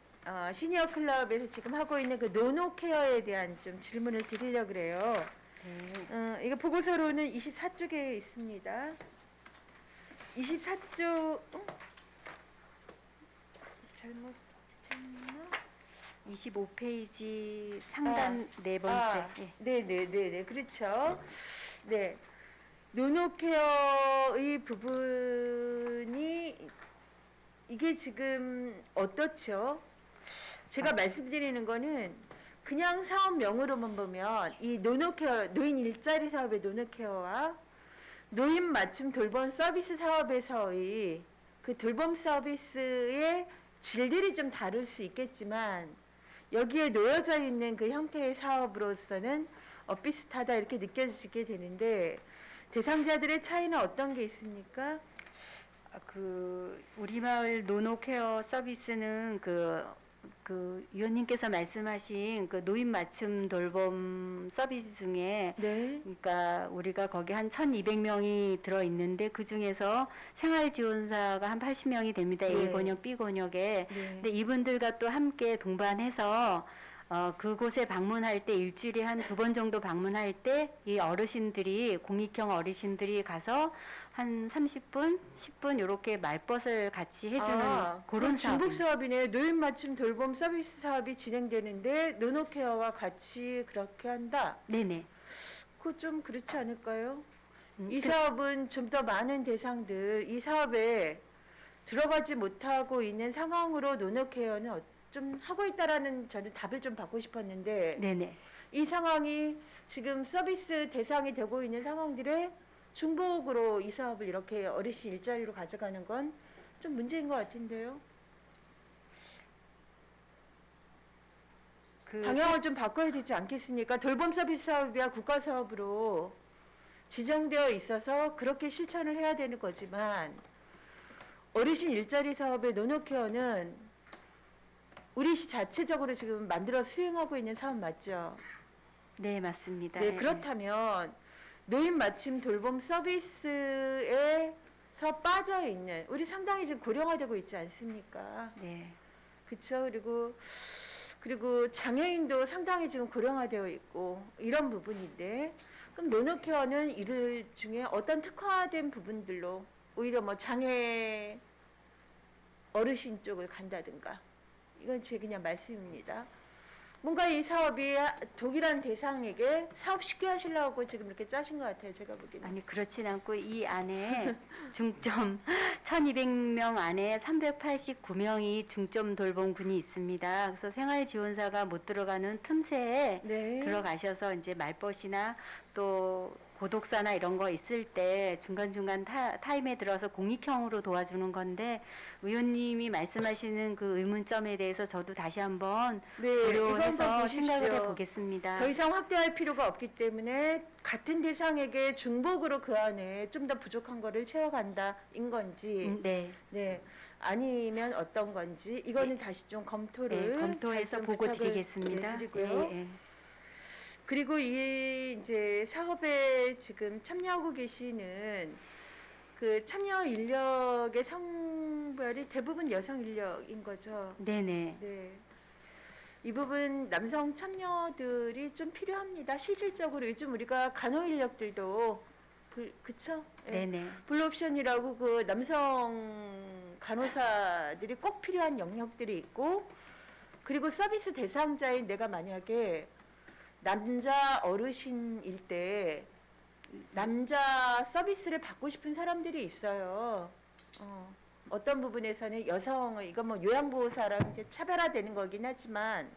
시니어 클럽에서 지금 하고 있는 그 노노 케어에 대한 좀 질문을 드리려고 그래요. 네. 이거 보고서로는 24쪽에 있습니다. 24쪽 잘못 했나? 25페이지 상단 네 번째. 예. 네네네네 그렇죠. 네 노노케어의 부분이 이게 지금 어떻죠? 제가 말씀드리는 거는 그냥 사업명으로만 보면 이 노노케어 노인 일자리 사업의 노노케어와 노인 맞춤 돌봄 서비스 사업에서의 그 돌봄 서비스의 질들이 좀 다를 수 있겠지만 여기에 놓여져 있는 그 형태의 사업으로서는 비슷하다 이렇게 느껴지게 되는데 대상자들의 차이는 어떤 게 있습니까? 그 우리 마을 노노케어 서비스는 그 위원님께서 말씀하신 그 노인 맞춤 돌봄 서비스 중에 네. 그러니까 우리가 거기 한 1,200명이 들어 있는데 그 중에서 생활 지원사가 한 80명이 됩니다. 네. A 권역, B 권역에. 네. 근데 이분들과 또 함께 동반해서 그곳에 방문할 때 일주일에 한 2번 정도 방문할 때 이 어르신들이 공익형 어르신들이 가서 한 30분, 10분 이렇게 말벗을 같이 해주는 그런 중복 사업입니다. 사업이네. 노인 맞춤 돌봄 서비스 사업이 진행되는데 노노케어와 같이 그렇게 한다. 네네. 그거 좀 그렇지 않을까요? 이 그- 사업은 좀 더 많은 대상들 이 사업에 들어가지 못하고 있는 상황으로 노노케어는 좀 하고 있다라는 저는 답을 좀 받고 싶었는데 네네. 이 상황이 지금 서비스 대상이 되고 있는 상황들에 중복으로 이 사업을 이렇게 어르신 일자리로 가져가는 건 좀 문제인 것 같은데요. 그 방향을 좀 바꿔야 되지 않겠습니까? 돌봄 서비스 사업이야 국가 사업으로 지정되어 있어서 그렇게 실천을 해야 되는 거지만 어르신 일자리 사업의 노노케어는 우리 시 자체적으로 지금 만들어 수행하고 있는 사업 맞죠? 네, 맞습니다. 네, 그렇다면 노인 맞춤 돌봄 서비스에서 빠져 있는 우리 상당히 지금 고령화되고 있지 않습니까? 네. 그렇죠. 그리고 장애인도 상당히 지금 고령화되어 있고 이런 부분인데 그럼 노노케어는 이를 중에 어떤 특화된 부분들로 오히려 뭐 장애 어르신 쪽을 간다든가 이건 제 그냥 말씀입니다. 뭔가 이 사업이 독일한 대상에게 사업 쉽게 하시려고 지금 이렇게 짜신 것 같아요. 제가 보기에는. 아니 그렇진 않고 이 안에 중점 1,200명 안에 389명이 중점 돌봄군이 있습니다. 그래서 생활 지원사가 못 들어가는 틈새에 네. 들어가셔서 이제 말벗이나 또 고독사나 이런 거 있을 때 중간중간 타임에 들어서 공익형으로 도와주는 건데 의원님이 말씀하시는 그 의문점에 대해서 저도 다시 한번 네, 이거 한번 고려해서 보십시오. 생각을 해보겠습니다. 더 이상 확대할 필요가 없기 때문에 같은 대상에게 중복으로 그 안에 좀 더 부족한 거를 채워간다인 건지, 네. 네, 아니면 어떤 건지 이거는 다시 좀 검토를 네, 검토해서 잘좀 보고 부탁을, 드리겠습니다. 네, 드리고요. 예, 예. 그리고 이 이제 사업에 지금 참여하고 계시는 그 참여 인력의 성별이 대부분 여성 인력인 거죠. 네네. 네. 이 부분 남성 참여들이 좀 필요합니다. 실질적으로 요즘 우리가 간호 인력들도 그쵸? 예. 네네. 블루옵션이라고 그 남성 간호사들이 꼭 필요한 영역들이 있고, 그리고 서비스 대상자인 내가 만약에 남자 어르신일 때 남자 서비스를 받고 싶은 사람들이 있어요. 어떤 부분에서는 여성을, 이건 뭐 요양보호사랑 이제 차별화되는 거긴 하지만,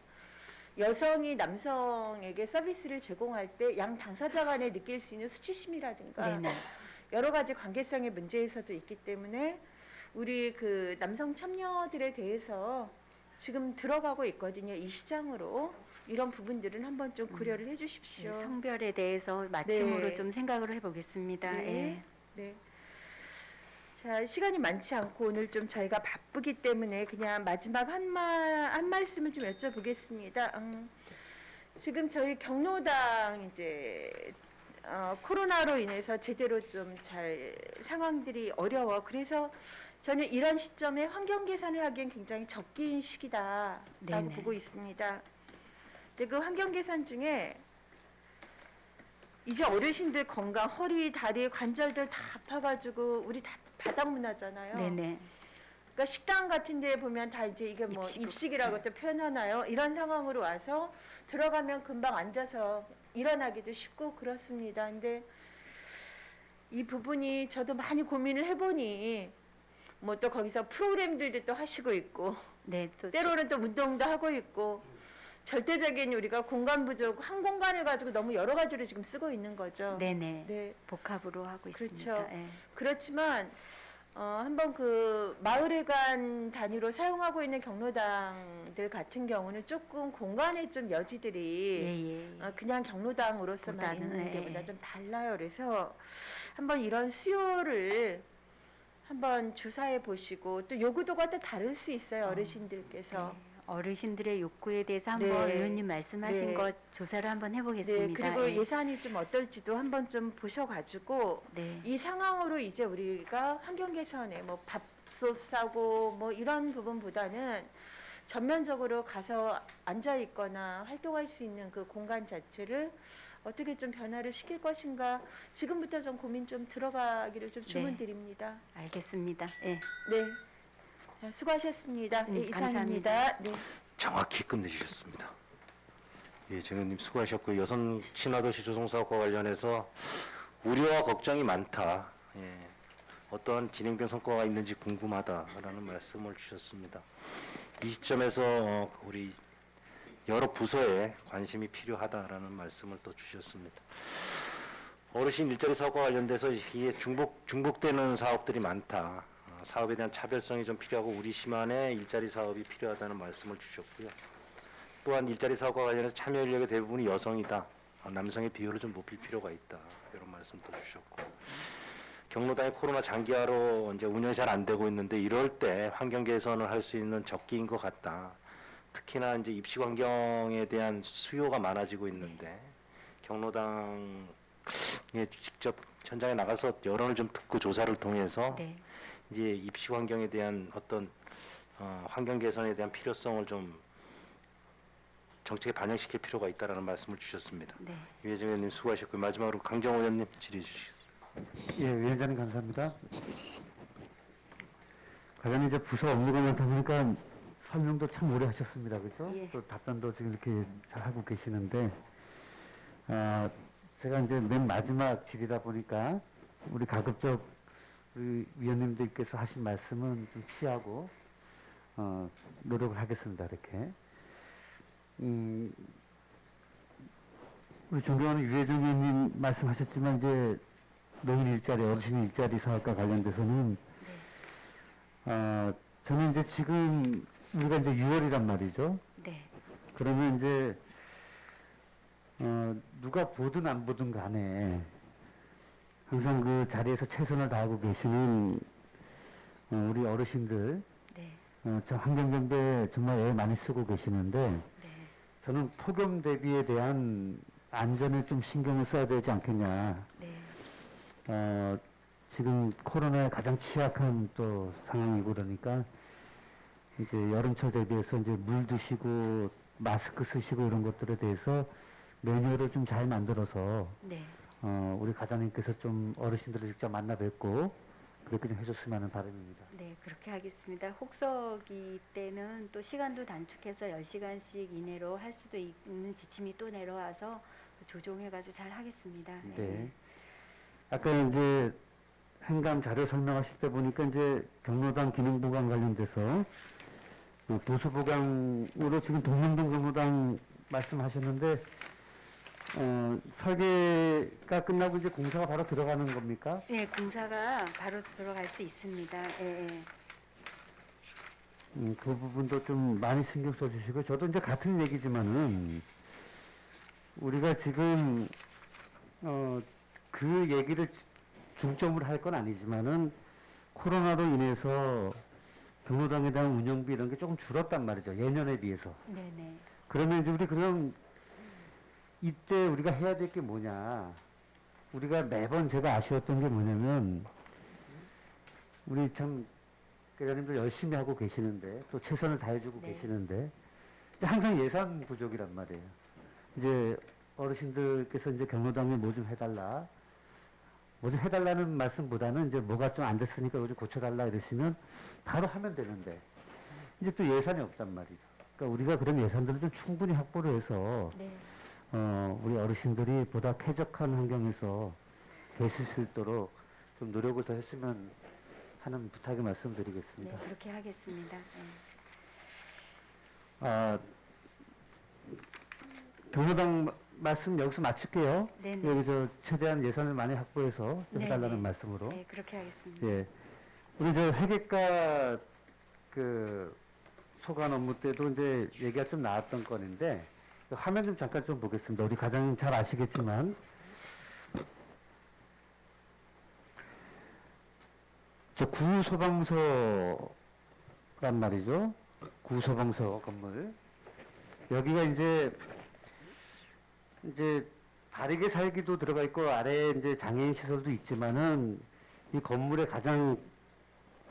여성이 남성에게 서비스를 제공할 때 양 당사자 간에 느낄 수 있는 수치심이라든가 네네. 여러 가지 관계성의 문제에서도 있기 때문에 우리 그 남성 참여들에 대해서 지금 들어가고 있거든요. 이 시장으로. 이런 부분들은 한번 좀 고려를 해 주십시오. 네, 성별에 대해서 맞춤으로 네. 좀 생각을 해보겠습니다. 네. 네. 자, 시간이 많지 않고 오늘 좀 저희가 바쁘기 때문에 그냥 마지막 한 말씀을 좀 여쭤보겠습니다. 지금 저희 경로당 이제 코로나로 인해서 제대로 좀 잘 상황들이 어려워. 그래서 저는 이런 시점에 환경 개선을 하기엔 굉장히 적기인 시기다라고 네네. 보고 있습니다. 근데 그 환경 개선 중에 이제 어르신들 건강, 허리, 다리, 관절들 다 아파가지고 우리 다 바닥문화잖아요. 네네. 그러니까 식당 같은 데 보면 다 이제 이게 뭐 입식. 입식이라고 또 표현하나요? 이런 상황으로 와서 들어가면 금방 앉아서 일어나기도 쉽고 그렇습니다. 근데 이 부분이 저도 많이 고민을 해보니 뭐 또 거기서 프로그램들도 또 하시고 있고 네, 또 때로는 또 운동도 하고 있고 절대적인 우리가 공간 부족, 한 공간을 가지고 너무 여러 가지로 지금 쓰고 있는 거죠. 네네. 네. 복합으로 하고 그렇죠. 있습니다. 예. 그렇지만 한번 그 마을회관 단위로 사용하고 있는 경로당들 같은 경우는 조금 공간의 좀 여지들이 예, 예. 그냥 경로당으로서만 보다는, 있는 예, 데보다 예. 좀 달라요. 그래서 한번 이런 수요를 한번 조사해 보시고 또 요구도가 또 다를 수 있어요. 어르신들께서. 네. 어르신들의 욕구에 대해서 한번 네. 의원님 말씀하신 네. 것 조사를 한번 네, 해보겠습니다. 그리고 예. 예산이 좀 어떨지도 한번 좀 보셔가지고 네. 이 상황으로 이제 우리가 환경 개선에 뭐 밥솥 사고 뭐 이런 부분보다는 전면적으로 가서 앉아 있거나 활동할 수 있는 그 공간 자체를 어떻게 좀 변화를 시킬 것인가 지금부터 좀 고민 좀 들어가기를 좀 주문드립니다. 알겠습니다. 예. 네, 자, 수고하셨습니다. 예, 감사합니다. 이상입니다. 네. 정확히 끝내주셨습니다. 예, 정현님 수고하셨고 여성 친화도시 조성 사업과 관련해서 우려와 걱정이 많다. 예, 어떠한 진행된 성과가 있는지 궁금하다라는 말씀을 주셨습니다. 이 시점에서 우리 여러 부서에 관심이 필요하다라는 말씀을 또 주셨습니다. 어르신 일자리 사업과 관련돼서 이게 중복되는 사업들이 많다. 사업에 대한 차별성이 좀 필요하고 우리 시만의 일자리 사업이 필요하다는 말씀을 주셨고요. 또한 일자리 사업과 관련해서 참여 인력의 대부분이 여성이다. 남성의 비율을 좀 높일 필요가 있다. 이런 말씀도 주셨고. 경로당의 코로나 장기화로 이제 운영이 잘 안 되고 있는데 이럴 때 환경 개선을 할 수 있는 적기인 것 같다. 특히나 이제 입시 환경에 대한 수요가 많아지고 있는데 경로당에 직접 현장에 나가서 여론을 좀 듣고 조사를 통해서 네. 이제 입시 환경에 대한 어떤 환경 개선에 대한 필요성을 좀 정책에 반영시킬 필요가 있다라는 말씀을 주셨습니다. 네. 유혜정 의원님 수고하셨고요. 마지막으로 강정호 의원님 질의해 주시겠습니다. 예, 위원장님 감사합니다. 과연 이제 부서 업무가 많다 보니까 설명도 참 오래 하셨습니다. 그죠? 예. 또 답변도 지금 이렇게 잘 하고 계시는데, 제가 이제 맨 마지막 질이다 보니까 우리 가급적 우리 위원님들께서 하신 말씀은 좀 피하고, 노력을 하겠습니다. 이렇게. 우리 존경하는 유해종 의원님 말씀하셨지만 이제 노인 일자리, 어르신 일자리 사업과 관련돼서는 저는 이제 지금 우리가 이제 6월이란 말이죠. 네. 그러면 이제 누가 보든 안 보든 간에 항상 그 자리에서 최선을 다하고 계시는 우리 어르신들 네. 저 환경경비에 정말 애 많이 쓰고 계시는데 네. 저는 폭염 대비에 대한 안전을 좀 신경을 써야 되지 않겠냐. 네. 지금 코로나에 가장 취약한 또 상황이고 그러니까 이제 여름철 대비해서 이제 물 드시고 마스크 쓰시고 이런 것들에 대해서 매뉴얼을 좀 잘 만들어서 네. 우리 가장님께서 좀 어르신들을 직접 만나 뵙고 그렇게 좀 해줬으면 하는 바람입니다. 네, 그렇게 하겠습니다. 혹서기 때는 또 시간도 단축해서 10시간씩 이내로 할 수도 있는 지침이 또 내려와서 조정해가지고 잘 하겠습니다. 네. 아까 이제 행감 자료 설명하실 때 보니까 이제 경로당 기능보강 관련돼서 그 보수보강으로 지금 동명동 경로당 말씀하셨는데 설계가 끝나고 이제 공사가 바로 들어가는 겁니까? 네, 공사가 바로 들어갈 수 있습니다. 예, 예. 그 부분도 좀 많이 신경 써주시고 저도 이제 같은 얘기지만은 우리가 지금 그 얘기를 중점으로 할 건 아니지만은 코로나로 인해서 경로당에 대한 운영비 이런 게 조금 줄었단 말이죠. 예년에 비해서. 네네. 그러면 이제 우리 그럼 이때 우리가 해야 될 게 뭐냐. 우리가 매번 제가 아쉬웠던 게 뭐냐면 우리 참 계장님들 열심히 하고 계시는데 또 최선을 다해주고 네. 계시는데 이제 항상 예산 부족이란 말이에요. 이제 어르신들께서 이제 경로당에 뭐 좀 해달라. 뭐 좀 해달라는 말씀보다는 이제 뭐가 좀 안 됐으니까 이거 좀 고쳐달라 이러시면 바로 하면 되는데 이제 또 예산이 없단 말이죠. 그러니까 우리가 그런 예산들을 좀 충분히 확보를 해서 네. 우리 어르신들이 보다 쾌적한 환경에서 계실 수 있도록 좀 노력을 더 했으면 하는 부탁의 말씀드리겠습니다. 네, 그렇게 하겠습니다. 경로당 말씀 여기서 마칠게요. 네네. 여기서 최대한 예산을 많이 확보해서 좀 네네. 해달라는 말씀으로. 네, 그렇게 하겠습니다. 예. 우리 저 회계과 그 소관 업무 때도 이제 얘기가 좀 나왔던 건인데 화면 좀 잠깐 좀 보겠습니다. 우리 과장님 잘 아시겠지만 저 구소방서란 말이죠. 구소방서 건물. 여기가 이제 바르게 살기도 들어가 있고 아래에 이제 장애인 시설도 있지만은 이 건물의 가장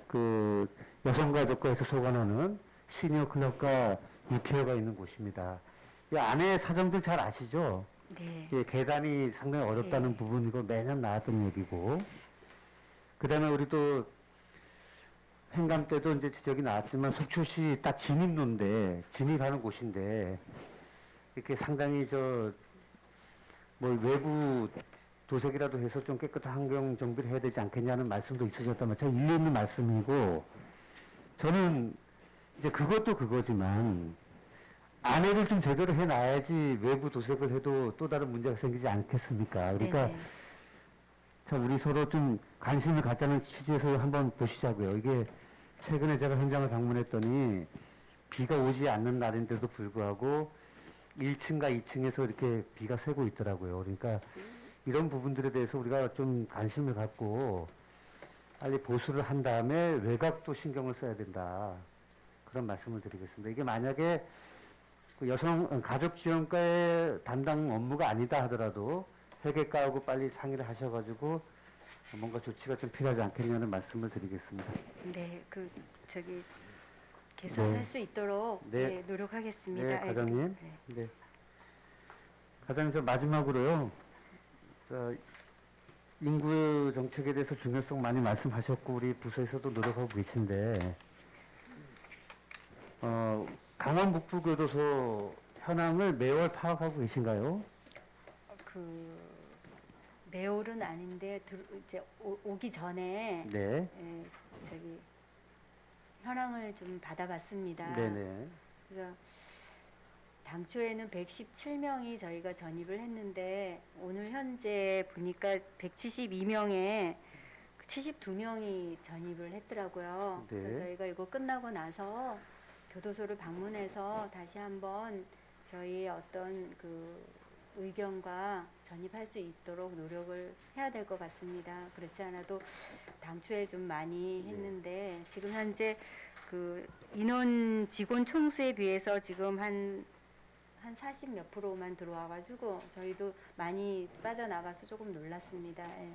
그 여성가족과에서 소관하는 시니어 클럽과 유피어가 있는 곳입니다. 이 안에 사정들 잘 아시죠? 네. 예, 계단이 상당히 어렵다는 네. 부분이고 매년 나왔던 얘기고 그 다음에 우리 또 행감 때도 이제 지적이 나왔지만 속초시 딱 진입로인데 진입하는 곳인데 이렇게 상당히 뭐 외부 도색이라도 해서 좀 깨끗한 환경 정비를 해야 되지 않겠냐는 말씀도 있으셨다면 제가 일리 있는 말씀이고 저는 이제 그것도 그거지만 안에를 좀 제대로 해놔야지 외부 도색을 해도 또 다른 문제가 생기지 않겠습니까? 그러니까 네네. 참 우리 서로 좀 관심을 갖자는 취지에서 한번 보시자고요. 이게 최근에 제가 현장을 방문했더니 비가 오지 않는 날인데도 불구하고 1층과 2층에서 이렇게 비가 새고 있더라고요. 그러니까 이런 부분들에 대해서 우리가 좀 관심을 갖고 빨리 보수를 한 다음에 외곽도 신경을 써야 된다. 그런 말씀을 드리겠습니다. 이게 만약에 그 가족지원과의 담당 업무가 아니다 하더라도 회계과하고 빨리 상의를 하셔가지고 뭔가 조치가 좀 필요하지 않겠냐는 말씀을 드리겠습니다. 네, 개선할 네. 수 있도록 네. 네, 노력하겠습니다. 네, 과장님. 네. 네. 과장님, 저 마지막으로요. 인구 정책에 대해서 중요성 많이 말씀하셨고 우리 부서에서도 노력하고 계신데 강원 북부교도소 현황을 매월 파악하고 계신가요? 매월은 아닌데 이제 오기 전에 네. 예, 현황을 좀 받아봤습니다. 네네. 그래서 당초에는 117명이 저희가 전입을 했는데 오늘 현재 보니까 172명에 72명이 전입을 했더라고요. 네. 그래서 저희가 이거 끝나고 나서 교도소를 방문해서 다시 한번 저희의 어떤 그 의견과 전입할 수 있도록 노력을 해야 될 것 같습니다. 그렇지 않아도 당초에 좀 많이 했는데 지금 현재 그 인원 직원 총수에 비해서 지금 한 40 몇 프로만 들어와가지고 저희도 많이 빠져나가서 조금 놀랐습니다. 예.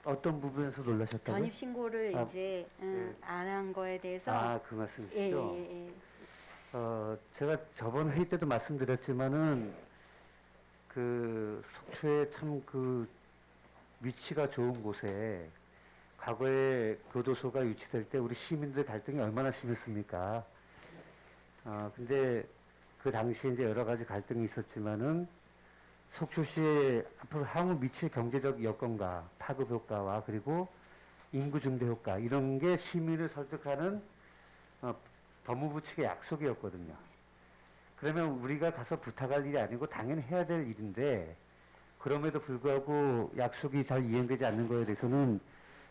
어떤 부분에서 놀라셨다고요? 전입 신고를 아, 이제 예. 안 한 거에 대해서 아, 그 말씀이시죠? 예, 예, 예. 제가 저번 회의 때도 말씀드렸지만은 그 속초에 참 그 위치가 좋은 곳에 과거에 교도소가 유치될 때 우리 시민들 갈등이 얼마나 심했습니까? 근데 그 당시에 이제 여러 가지 갈등이 있었지만은 속초시의 앞으로 향후 미칠 경제적 여건과 파급 효과와 그리고 인구 증대 효과 이런 게 시민을 설득하는 법무부 측의 약속이었거든요. 그러면 우리가 가서 부탁할 일이 아니고 당연히 해야 될 일인데 그럼에도 불구하고 약속이 잘 이행되지 않는 거에 대해서는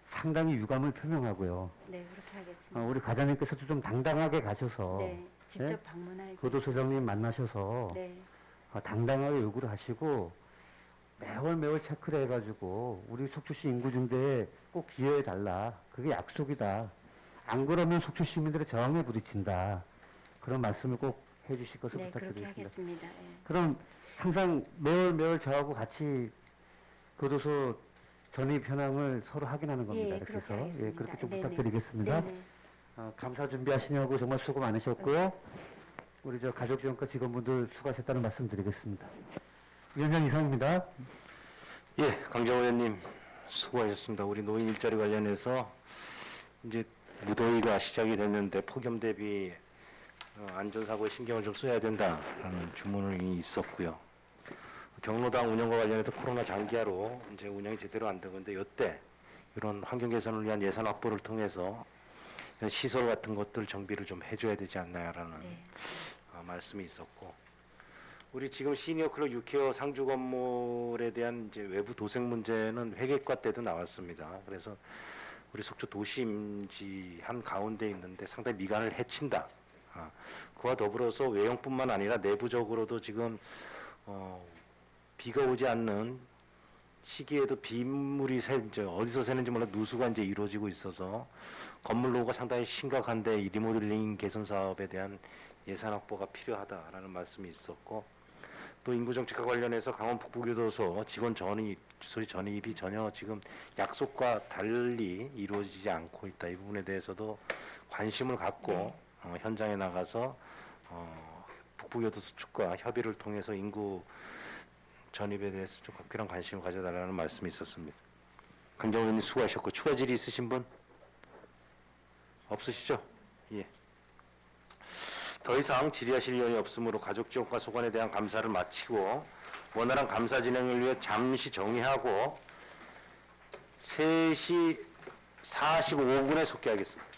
상당히 유감을 표명하고요. 네, 그렇게 하겠습니다. 우리 과장님께서도 좀 당당하게 가셔서 네, 직접 네? 방문할 교도소장님 만나셔서 네, 당당하게 요구를 하시고 매월 체크를 해가지고 우리 속초시 인구 증대에 꼭 기여해 달라. 그게 약속이다. 안 그러면 속초 시민들의 저항에 부딪힌다. 그런 말씀을 꼭 해주실 것을 네, 그렇게 부탁드리겠습니다. 하겠습니다. 예. 그럼 항상 매월 저하고 같이 교도소 전입 현황을 서로 확인하는 겁니다. 예, 이렇게 그렇게 해서 하겠습니다. 그렇게 좀 네네. 부탁드리겠습니다. 네네. 감사 준비하시냐고 정말 수고 많으셨고요. 우리 저 가족지원과 직원분들 수고하셨다는 말씀 드리겠습니다. 위원장 이상입니다. 예, 강정호 의원님 수고하셨습니다. 우리 노인 일자리 관련해서 이제 무더위가 시작이 됐는데 폭염 대비 안전사고에 신경을 좀 써야 된다라는 주문이 있었고요. 경로당 운영과 관련해서 코로나 장기화로 이제 운영이 제대로 안 되고 있는데 이때 이런 환경 개선을 위한 예산 확보를 통해서 이런 시설 같은 것들 정비를 좀 해줘야 되지 않나요라는 네. 말씀이 있었고 우리 지금 시니어 클럽 6개월 상주 건물에 대한 이제 외부 도색 문제는 회계과 때도 나왔습니다. 그래서 우리 속초 도시임지 한 가운데 있는데 상당히 미관을 해친다. 그와 더불어서 외형뿐만 아니라 내부적으로도 지금 비가 오지 않는 시기에도 빗물이 이제 어디서 새는지 몰라 누수가 이제 이루어지고 있어서 건물 노후가 상당히 심각한데 이 리모델링 개선 사업에 대한 예산 확보가 필요하다라는 말씀이 있었고 또 인구정책과 관련해서 강원 북부교도소 직원 전입이 전혀 지금 약속과 달리 이루어지지 않고 있다. 이 부분에 대해서도 관심을 갖고 현장에 나가서 북부교도소 측과 협의를 통해서 인구 전입에 대해서 좀 각별한 관심을 가져달라는 말씀이 있었습니다. 강정호 의원님 수고하셨고 추가 질의 있으신 분 없으시죠? 예. 더 이상 질의하실 의원이 없으므로 가족지원과 소관에 대한 감사를 마치고 원활한 감사 진행을 위해 잠시 정회하고 3시 45분에 속개하겠습니다.